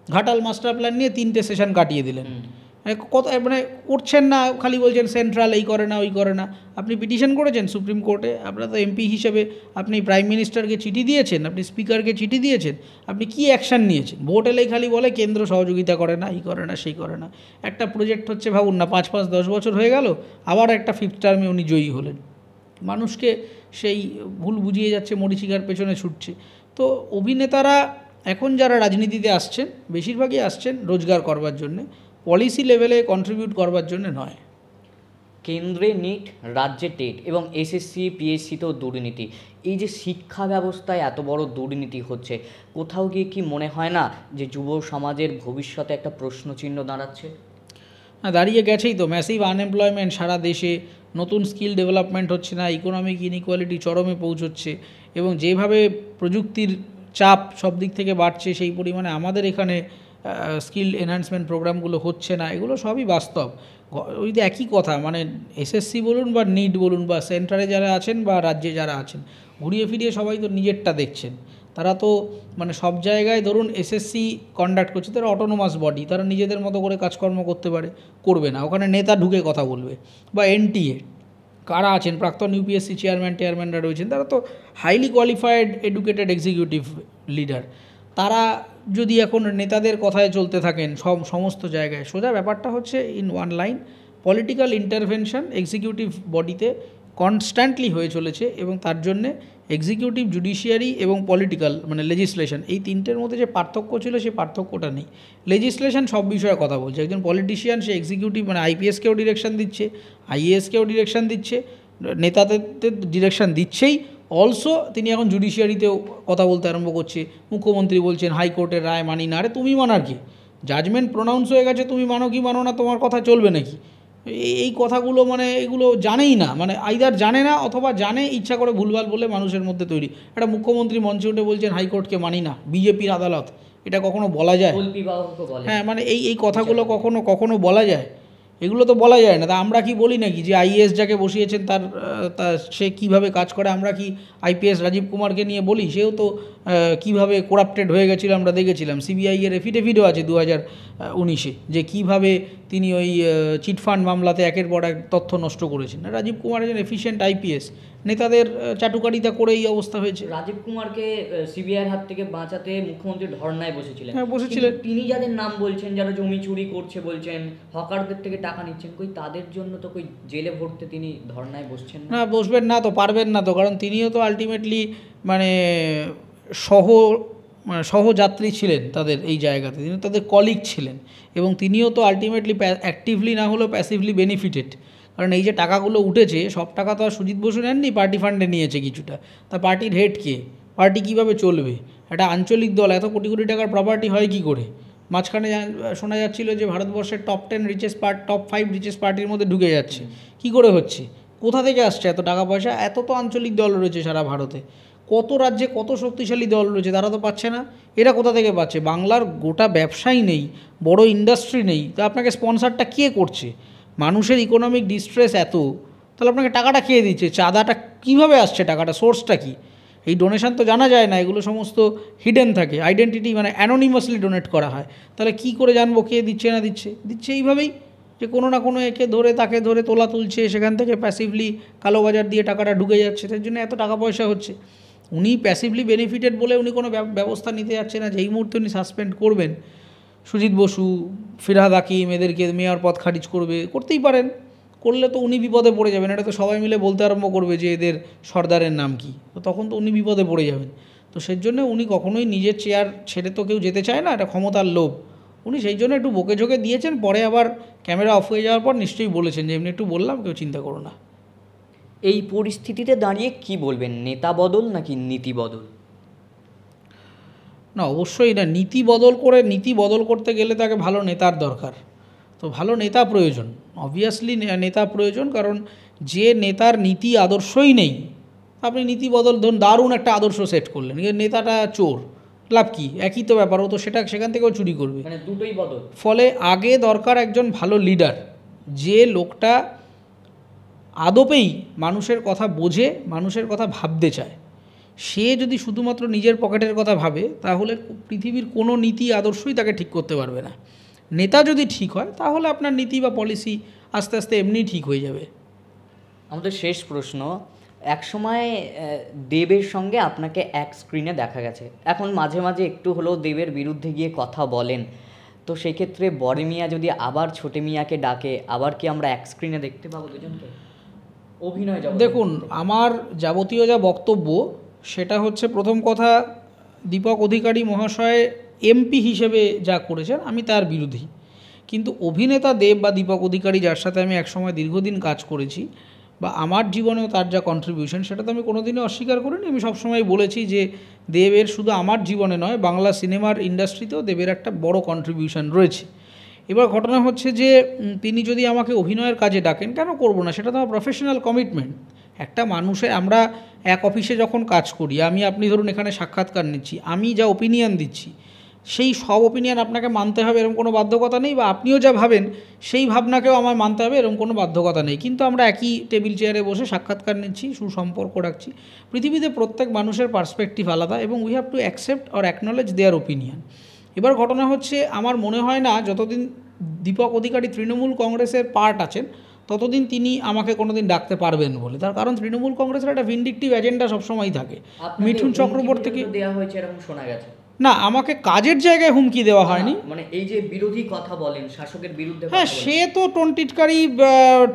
[SPEAKER 2] ঘাটাল মাস্টার প্ল্যান নিয়ে 3টে সেশন কাটিয়ে দিলেন, কত মানে করছেন না, খালি বলছেন সেন্ট্রাল এই করে না ওই করে না। আপনি পিটিশন করেছেন সুপ্রিম কোর্টে, আপনারা তো এমপি হিসেবে আপনি প্রাইম মিনিস্টারকে চিঠি দিয়েছেন, আপনি স্পিকারকে চিঠি দিয়েছেন, আপনি কি অ্যাকশান নিয়েছেন? ভোট এলেই খালি বলে কেন্দ্র সহযোগিতা করে না, এই করে না সেই করে না। একটা প্রজেক্ট হচ্ছে ভাবুন না, 5-10 বছর হয়ে গেল, আবার একটা 5th টার্মে উনি জয়ী হলেন। মানুষকে সেই ভুল বুঝিয়ে যাচ্ছে, মরীচিকার পেছনে ছুটছে। তো অভিনেতারা এখন যারা রাজনীতিতে আসছেন, বেশিরভাগই আসছেন রোজগার করবার জন্যে, পলিসি লেভেলে কন্ট্রিবিউট করবার জন্য নয়।
[SPEAKER 1] কেন্দ্রে নিট, রাজ্যে টেট এবং এসএসসি পিএসসিতেও দুর্নীতি, এই যে শিক্ষা ব্যবস্থায় এত বড় দুর্নীতি হচ্ছে, কোথাও গিয়ে কি মনে হয় না যে যুব সমাজের ভবিষ্যতে একটা প্রশ্নচিহ্ন দাঁড়াচ্ছে?
[SPEAKER 2] দাঁড়িয়ে গেছেই তো। ম্যাসিভ আনএমপ্লয়মেন্ট সারা দেশে, নতুন স্কিল ডেভেলপমেন্ট হচ্ছে না, ইকোনমিক ইনইকুয়ালিটি চরমে পৌঁছচ্ছে, এবং যেভাবে প্রযুক্তির চাপ সব দিক থেকে বাড়ছে, সেই পরিমাণে আমাদের এখানে স্কিল এনহ্যান্সমেন্ট প্রোগ্রামগুলো হচ্ছে না। এগুলো সবই বাস্তব। ওই যে একই কথা, মানে এসএসসি বলুন বা নিট বলুন, বা সেন্টারে যারা আছেন বা রাজ্যে যারা আছেন, ঘুরিয়ে ফিরিয়ে সবাই তো নিজেরটা দেখছেন। তারা তো মানে সব জায়গায় ধরুন এসএসসি কন্ডাক্ট করছে, তারা অটোনোমাস বডি, তারা নিজেদের মতো করে কাজকর্ম করতে পারে, করবে না, ওখানে নেতা ঢুকে কথা বলবে। বা এনটিএ কারা আছেন, প্রাক্তন ইউপিএসসি চেয়ারম্যানরা রয়েছেন, তারা তো highly qualified educated executive leader. তারা যদি এখন নেতাদের কথায় চলতে থাকেন সমস্ত জায়গায়, সোজা ব্যাপারটা হচ্ছে in one line, political intervention executive বডিতে কনস্ট্যান্টলি হয়ে চলেছে, এবং তার জন্যে এক্সিকিউটিভ, জুডিশিয়ারি এবং পলিটিক্যাল মানে লেজিসলেশন, এই তিনটের মধ্যে যে পার্থক্য ছিল সেই পার্থক্যটা নেই। লেজিসলেশন সব বিষয়ে কথা বলছে, একজন পলিটিশিয়ান সে এক্সিকিউটিভ মানে আইপিএসকেও ডিরেকশন দিচ্ছে, আইএএসকেও ডিরেকশন দিচ্ছে, নেতাদের ডিরেকশন দিচ্ছেই, অলসো তিনি এখন জুডিশিয়ারিতেও কথা বলতে আরম্ভ করছে। মুখ্যমন্ত্রী বলছেন হাইকোর্টের রায় মানি না। আরে তুমি মানার কি, জাজমেন্ট প্রোনাউন্স হয়ে গেছে, তুমি মানো কি মানো না, তোমার কথা চলবে নাকি? এই কথাগুলো মানে এগুলো জানেই না, মানে আইদার জানে না অথবা জানে ইচ্ছা করে ভুলভাল বলে মানুষের মধ্যে তৈরি। একটা মুখ্যমন্ত্রী মঞ্চে উঠে বলছেন হাইকোর্টকে মানি না, বিজেপির আদালত, এটা কখনো বলা যায়?
[SPEAKER 1] কল্পিবাহকে বলে।
[SPEAKER 2] হ্যাঁ, মানে এই কথাগুলো কখনো কখনো বলা যায়? এগুলো তো বলা যায় না। তা আমরা কি বলি নাকি যে আইএএস যাকে বসিয়েছেন তার সে কিভাবে কাজ করে? আমরা কি আইপিএস রাজীব কুমারকে নিয়ে বলি? সেও তো কিভাবে করাপ্টেড হয়ে গেছিল আমরা দেখেছিলাম। সিবিআই এর এফিডেভিটও আছে 2019-এ যে কিভাবে তিনি ওই চিটফান্ড মামলাতে একের পর এক তথ্য নষ্ট করেছেন। রাজীব কুমার একজন এফিশিয়েন্ট আইপিএস, নেতাদের চাটুকারিতা করে এই অবস্থা হয়েছে।
[SPEAKER 1] রাজীব কুমারকে সিবিআইয়ের হাত থেকে বাঁচাতে মুখ্যমন্ত্রী ধর্নায় বসেছিলেন।
[SPEAKER 2] হ্যাঁ, বসেছিলেন।
[SPEAKER 1] কিন্তু তিনি যাদের নাম বলছেন, যারা জমি চুরি করছে বলছেন, হকারদের থেকে টাকা নিচ্ছেন, কই তাদের জন্য তো কই জেলে ভরতে তিনি ধর্নায় বসছেন না?
[SPEAKER 2] না, বসবেন না তো, পারবেন না তো, কারণ তিনিও তো আলটিমেটলি মানে সহ সহযাত্রী ছিলেন তাদের এই জায়গাতে, তিনি তাদের কলিগ ছিলেন, এবং তিনিও তো আলটিমেটলি অ্যাক্টিভলি না হলেও প্যাসিভলি বেনিফিটেড। কারণ এই যে টাকাগুলো উঠেছে সব টাকা তো আর সুজিত বসু নেননি, পার্টি ফান্ডে নিয়েছে কিছুটা। তা পার্টির হেড কে? পার্টি কীভাবে চলবে? একটা আঞ্চলিক দল এত কোটি কোটি টাকার প্রপার্টি হয় কী করে? মাঝখানে শোনা যাচ্ছিল যে ভারতবর্ষের টপ 5 রিচেস্ট পার্টির মধ্যে ঢুকে যাচ্ছে। কি করে হচ্ছে? কোথা থেকে আসছে এত টাকা পয়সা? এত তো আঞ্চলিক দল রয়েছে সারা ভারতে, কত রাজ্যে কত শক্তিশালী দল রয়েছে, তারা তো পাচ্ছে না। এরা কোথা থেকে পাচ্ছে? বাংলার গোটা ব্যবসায়ী নেই, বড় ইন্ডাস্ট্রি নেই, তো আপনাকে স্পন্সারটা কে করছে? মানুষের ইকোনমিক ডিস্ট্রেস এত, তাহলে আপনাকে টাকাটা কে দিচ্ছে? চাঁদাটা কীভাবে আসছে? টাকাটা সোর্সটা কী? এই ডোনেশন তো জানা যায় না, এগুলো সমস্ত হিডেন থাকে, আইডেন্টিটি মানে অ্যানোনিমাসলি ডোনেট করা হয়। তাহলে কি করে জানবো কে দিচ্ছে না দিচ্ছে? দিচ্ছে এইভাবেই, যে কোনো না কোনো একে ধরে তাকে ধরে তোলা তুলছে, সেখান থেকে প্যাসিভলি কালোবাজার দিয়ে টাকাটা ঢুকে যাচ্ছে, তার জন্য এত টাকা পয়সা হচ্ছে। উনি প্যাসিভলি বেনিফিটেড বলে উনি কোনো ব্যবস্থা নিতে যাচ্ছে না যে এই মুহূর্তে উনি সাসপেন্ড করবেন সুজিত বসু, ফিরহাদ হাকিম, এদেরকে মেয়র পদ খারিজ করতেই পারেন। করলে তো উনি বিপদে পড়ে যাবেন, এটা তো সবাই মিলে বলতে আরম্ভ করবে যে এদের সর্দারের নাম কি, তো তখন তো উনি বিপদে পড়ে যাবেন। তো সেই জন্য উনি কখনোই নিজের চেয়ার ছেড়ে তো কেউ যেতে চায় না, এটা ক্ষমতার লোভ। উনি সেই জন্য একটু বকে ঝোঁকে দিয়েছেন, পরে আবার ক্যামেরা অফ হয়ে যাওয়ার পর নিশ্চয়ই বলেছেন যে এমনি একটু বললাম, কেউ চিন্তা করো না।
[SPEAKER 1] এই পরিস্থিতিতে দাঁড়িয়ে কি বলবেন, নেতা বদল নাকি নীতি বদল?
[SPEAKER 2] না, অবশ্যই না, নীতি বদল করতে গেলে তাকে ভালো নেতার দরকার। তো ভালো নেতা প্রয়োজন, অবভিয়াসলি নেতা প্রয়োজন, কারণ যে নেতার নীতি আদর্শই নেই, আপনি নীতি বদল ধরুন দারুণ একটা আদর্শ সেট করলেন, নেতাটা চোর, লাভ কি? একই তো ব্যাপার, ও তো সেখান থেকেও চুরি করবে।
[SPEAKER 1] মানে দুটোই বদল।
[SPEAKER 2] ফলে আগে দরকার একজন ভালো লিডার, যে লোকটা আদপেই মানুষের কথা বোঝে, মানুষের কথা ভাবতে চায়। সে যদি শুধুমাত্র নিজের পকেটের কথা ভাবে, তাহলে পৃথিবীর কোনো নীতি আদর্শই তাকে ঠিক করতে পারবে না। নেতা যদি ঠিক হয়, তাহলে আপনার নীতি বা পলিসি আস্তে আস্তে এমনিই ঠিক হয়ে যাবে।
[SPEAKER 1] আমাদের শেষ প্রশ্ন, একসময় দেবের সঙ্গে আপনাকে এক স্ক্রিনে দেখা গেছে, এখন মাঝে মাঝে একটু হলেও দেবের বিরুদ্ধে গিয়ে কথা বলেন, তো সেই ক্ষেত্রে বড় মিয়া যদি আবার ছোটে মিয়াকে ডাকে, আবার কি আমরা এক স্ক্রিনে দেখতে পাবো দুজনকে অভিনয় জগতে?
[SPEAKER 2] দেখুন, আমার যাবতীয় যা বক্তব্য সেটা হচ্ছে, প্রথম কথা, দীপক অধিকারী মহাশয় এমপি হিসেবে যা করেছেন আমি তার বিরোধী, কিন্তু অভিনেতা দেব বা দীপক অধিকারী, যার সাথে আমি একসময় দীর্ঘদিন কাজ করেছি, বা আমার জীবনেও তার যা কন্ট্রিবিউশন, সেটা তো আমি কোনোদিনও অস্বীকার করিনি। আমি সবসময় বলেছি যে দেবের শুধু আমার জীবনে নয়, বাংলা সিনেমার ইন্ডাস্ট্রিতেও দেবের একটা বড় কন্ট্রিবিউশন রয়েছে। এবার ঘটনা হচ্ছে যে তিনি যদি আমাকে অভিনয়ের কাজে ডাকেন, কেন করব না? সেটা তো আমার প্রফেশনাল কমিটমেন্ট। একটা মানুষের, আমরা এক অফিসে যখন কাজ করি, আপনি ধরুন এখানে সাক্ষাৎকার নিচ্ছি, আমি যা ওপিনিয়ন দিচ্ছি সেই সব ওপিনিয়ন আপনাকে মানতে হবে এরকম কোনো বাধ্যকতা নেই, বা আপনিও যা ভাবেন সেই ভাবনাকেও আমার মানতে হবে এরকম কোনো বাধ্যকতা নেই। কিন্তু আমরা একই টেবিল চেয়ারে বসে সাক্ষাৎকার নিচ্ছি, সুসম্পর্ক রাখছি। পৃথিবীতে প্রত্যেক মানুষের পার্সপেক্টিভ আলাদা, এবং we have to accept or acknowledge there opinion. এবার ঘটনা হচ্ছে, আমার মনে হয় না যতদিন দীপক অধিকারী তৃণমূল কংগ্রেসের পার্ট আছেন, ততদিন তিনি আমাকে কোনোদিন ডাকতে পারবেন বলে। তার কারণ তৃণমূল কংগ্রেসের একটা ভিন্ডিকটিভ এজেন্ডা সবসময়ই থাকে। মিঠুন চক্রবর্তীকে
[SPEAKER 1] দেওয়া হয়েছে এরকম শোনা গেছে।
[SPEAKER 2] না, আমাকে কাজের জায়গায় হুমকি দেওয়া হয়নি।
[SPEAKER 1] মানে এই যে বিরোধী কথা বলেন, শাসকের বিরুদ্ধে,
[SPEAKER 2] হ্যাঁ, সে তো টোনটিটকারি,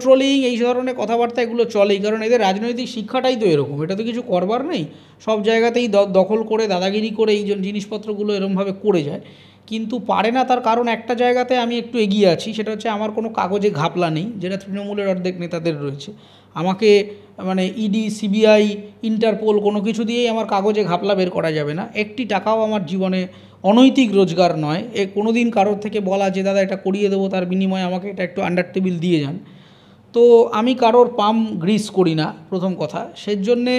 [SPEAKER 2] ট্রোলিং, এই ধরনের কথাবার্তা এগুলো চলেই, কারণ এদের রাজনৈতিক শিক্ষাটাই তো এরকম, এটা তো কিছু করবার নেই। সব জায়গাতেই দখল করে, দাদাগিরি করে এই জিনিসপত্রগুলো এরমভাবে করে যায়। কিন্তু পারে না, তার কারণ একটা জায়গাতে আমি একটু এগিয়ে আছি, সেটা হচ্ছে আমার কোনো কাগজে ঘাপলা নেই, যেটা তৃণমূলের অর্ধেক নেতাদের রয়েছে। আমাকে মানে ইডি, সিবিআই, ইন্টারপোল কোনো কিছু দিয়েই আমার কাগজে ঘাপলা বের করা যাবে না। একটি টাকাও আমার জীবনে অনৈতিক রোজগার নয়। কোনো দিন কারোর থেকে বলা যে দাদা এটা করিয়ে দেবো, তার বিনিময়ে আমাকে এটা একটু আন্ডার টেবিল দিয়ে যান, তো আমি কারোর পাম গ্রিস করি না প্রথম কথা, সেজন্যে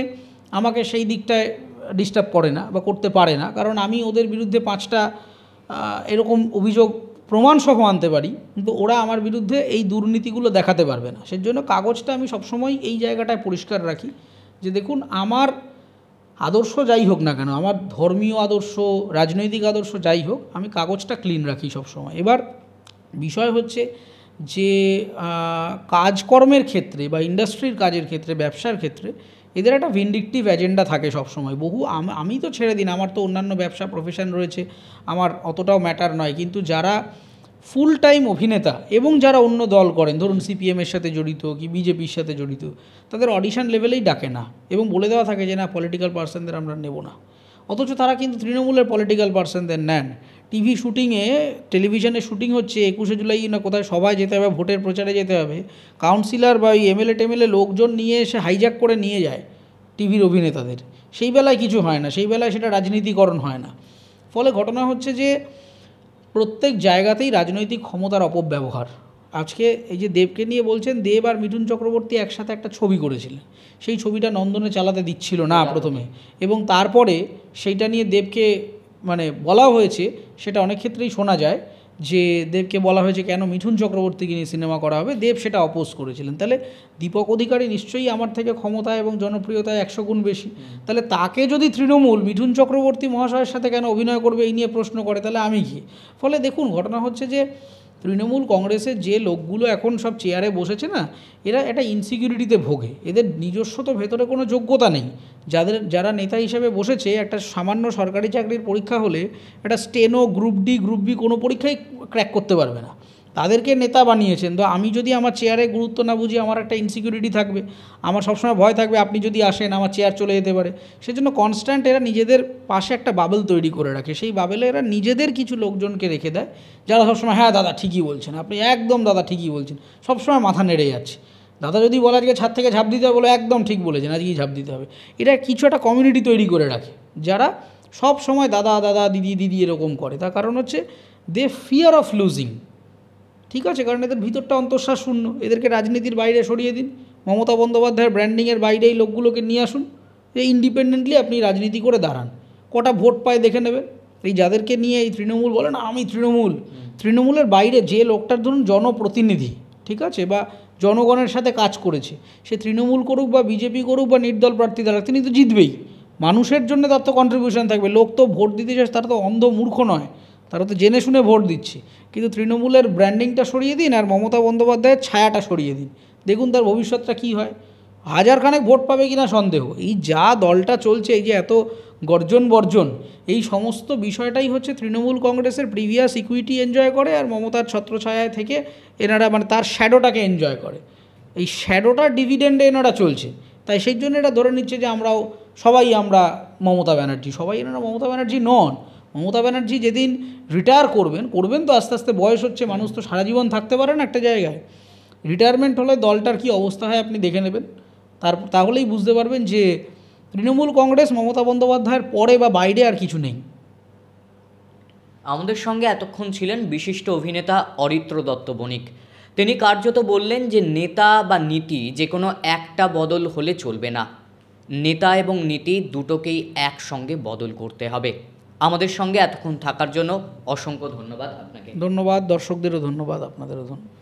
[SPEAKER 2] আমাকে সেই দিকটায় ডিস্টার্ব করে না বা করতে পারে না, কারণ আমি ওদের বিরুদ্ধে 5টা এরকম অভিযোগ প্রমাণসহ আনতে পারি, কিন্তু ওরা আমার বিরুদ্ধে এই দুর্নীতিগুলো দেখাতে পারবে না। সেজন্য কাগজটা আমি সবসময় এই জায়গাটায় পরিষ্কার রাখি যে দেখুন, আমার আদর্শ যাই হোক না কেন, আমার ধর্মীয় আদর্শ, রাজনৈতিক আদর্শ যাই হোক, আমি কাগজটা ক্লিন রাখি সবসময়। এবার বিষয় হচ্ছে যে কাজকর্মের ক্ষেত্রে বা ইন্ডাস্ট্রির কাজের ক্ষেত্রে, ব্যবসার ক্ষেত্রে এদের একটা ভিন্ডিকটিভ এজেন্ডা থাকে সবসময়। আমি তো ছেড়ে দিন, আমার তো অন্যান্য ব্যবসা প্রফেশন রয়েছে, আমার অতটাও ম্যাটার নয়, কিন্তু যারা ফুল টাইম অভিনেতা এবং যারা অন্য দল করেন, ধরুন সিপিএমের সাথে জড়িত কি বিজেপির সাথে জড়িত, তাদের অডিশন লেভেলেই ডাকে না এবং বলে দেওয়া থাকে যে না, পলিটিক্যাল পার্সনদের আমরা নেব না। অথচ তারা কিন্তু তৃণমূলের পলিটিক্যাল পার্সনদের নেন। টিভি শুটিংয়ে, টেলিভিশনে শুটিং হচ্ছে, 21শে জুলাই না কোথায় সবাই যেতে হবে, ভোটের প্রচারে যেতে হবে, কাউন্সিলর বা ওই এমএলএ টেমএলএ লোকজন নিয়ে এসে হাইজ্যাক করে নিয়ে যায় টিভির অভিনেতাদের। সেই বেলায় কিছু হয় না, সেই বেলায় সেটা রাজনীতিকরণ হয় না। ফলে ঘটনা হচ্ছে যে প্রত্যেক জায়গাতেই রাজনৈতিক ক্ষমতার অপব্যবহার। আজকে এই যে দেবকে নিয়ে বলছেন, দেব আর মিঠুন চক্রবর্তী একসাথে একটা ছবি করেছিলেন, সেই ছবিটা নন্দনে চালাতে দিচ্ছিল না প্রথমে, এবং তারপরে সেইটা নিয়ে দেবকে মানে বলা হয়েছে, সেটা অনেক ক্ষেত্রেই শোনা যায় যে দেবকে বলা হয়েছে কেন মিঠুন চক্রবর্তীকে নিয়ে সিনেমা করা হবে, দেব সেটা অপোজ করেছিলেন। তাহলে দীপক অধিকারী নিশ্চয়ই আমার থেকে ক্ষমতা এবং জনপ্রিয়তায় 100 গুণ বেশি, তাহলে তাকে যদি তৃণমূল মিঠুন চক্রবর্তী মহাশয়ের সাথে কেন অভিনয় করবে এই নিয়ে প্রশ্ন করে, তাহলে আমি কি? ফলে দেখুন, ঘটনা হচ্ছে যে তৃণমূল কংগ্রেসের যে লোকগুলো এখন সব চেয়ারে বসেছে না, এরা একটা ইনসিকিউরিটিতে ভোগে, এদের নিজস্ব তো ভেতরে কোনো যোগ্যতা নেই। যারা নেতা হিসেবে বসেছে, একটা সামান্য সরকারি চাকরির পরীক্ষা হলে একটা steno, group D, group B কোনো পরীক্ষাই ক্র্যাক করতে পারবে না, তাদেরকে নেতা বানিয়েছেন। তো আমি যদি আমার চেয়ারে গুরুত্ব না বুঝি, আমার একটা ইনসিকিউরিটি থাকবে, আমার সবসময় ভয় থাকবে আপনি যদি আসেন আমার চেয়ার চলে যেতে পারে। সেজন্য কনস্ট্যান্ট এরা নিজেদের পাশে একটা বাবেল তৈরি করে রাখে, সেই বাবেলে এরা নিজেদের কিছু লোকজনকে রেখে দেয়, যারা সবসময় হ্যাঁ দাদা ঠিকই বলছেন, আপনি একদম দাদা ঠিকই বলছেন, সবসময় মাথা নেড়ে যাচ্ছে। দাদা যদি বলে আজকে ছাদ থেকে ঝাঁপ দিতে হবে, বলে একদম ঠিক বলেছেন, আজকেই ঝাঁপ দিতে হবে। এটা কিছু একটা কমিউনিটি তৈরি করে রাখে, যারা সব সময় দাদা দাদা দিদি দিদি এরকম করে। তার কারণ হচ্ছে দে ফিয়ার অফ লুজিং, ঠিক আছে, কারণ এদের ভিতরটা অন্তঃশ্বাস শূন্য। এদেরকে রাজনীতির বাইরে সরিয়ে দিন, মমতা বন্দ্যোপাধ্যায়ের ব্র্যান্ডিংয়ের বাইরে এই লোকগুলোকে নিয়ে আসুন, যে ইন্ডিপেন্ডেন্টলি আপনি রাজনীতি করে দাঁড়ান, কটা ভোট পায় দেখে নেবেন। এই যাদেরকে নিয়ে এই তৃণমূল বলে না আমি তৃণমূলের বাইরে যে লোকটার ধরুন জনপ্রতিনিধি, ঠিক আছে, বা জনগণের সাথে কাজ করেছে, সে তৃণমূল করুক বা বিজেপি করুক বা নির্দল প্রার্থী দ্বারা, তিনি তো জিতবেই, মানুষের জন্য তার তো কন্ট্রিবিউশন থাকবে। লোক তো ভোট দিতে চায়, তারা তো অন্ধ মূর্খ নয়, তারা তো জেনে শুনে ভোট দিচ্ছে। কিন্তু তৃণমূলের ব্র্যান্ডিংটা সরিয়ে দিন আর মমতা বন্দ্যোপাধ্যায়ের ছায়াটা সরিয়ে দিন, দেখুন তার ভবিষ্যৎটা কী হয়। হাজারখানেক ভোট পাবে কিনা সন্দেহ। এই যা দলটা চলছে, এই যে এত গর্জন বর্জন, এই সমস্ত বিষয়টাই হচ্ছে তৃণমূল কংগ্রেসের প্রিভিয়াস ইকুইটি এনজয় করে, আর মমতার ছত্রছায়ায় থেকে এনারা মানে তার শ্যাডোটাকে এনজয় করে। এই শ্যাডোটার ডিভিডেন্ডে এনারা চলছে, তাই সেই জন্য এটা ধরে নিচ্ছে যে আমরা মমতা ব্যানার্জি। সবাই এনারা মমতা ব্যানার্জি নন। মমতা ব্যানার্জি যেদিন রিটায়ার করবেন তো আস্তে আস্তে বয়স হচ্ছে, মানুষ তো সারা জীবন থাকতে পারে না একটা জায়গায়। রিটায়ারমেন্ট হলে দলটার কী অবস্থা হয় আপনি দেখে নেবেন, তাহলেই বুঝতে পারবেন যে তৃণমূল কংগ্রেস মমতা বন্দ্যোপাধ্যায়ের পরে বা বাইরে আর কিছু নেই।
[SPEAKER 1] আমাদের সঙ্গে এতক্ষণ ছিলেন বিশিষ্ট অভিনেতা অরিত্র দত্ত বণিক। তিনি কার্যত বললেন যে নেতা বা নীতি যে কোনো একটা বদল হলে চলবে না, নেতা এবং নীতি দুটোকেই একসঙ্গে বদল করতে হবে। আমাদের সঙ্গে এতক্ষণ থাকার জন্য অসংখ্য ধন্যবাদ আপনাকে।
[SPEAKER 2] ধন্যবাদ, দর্শকদেরও ধন্যবাদ, আপনাদেরও ধন্যবাদ।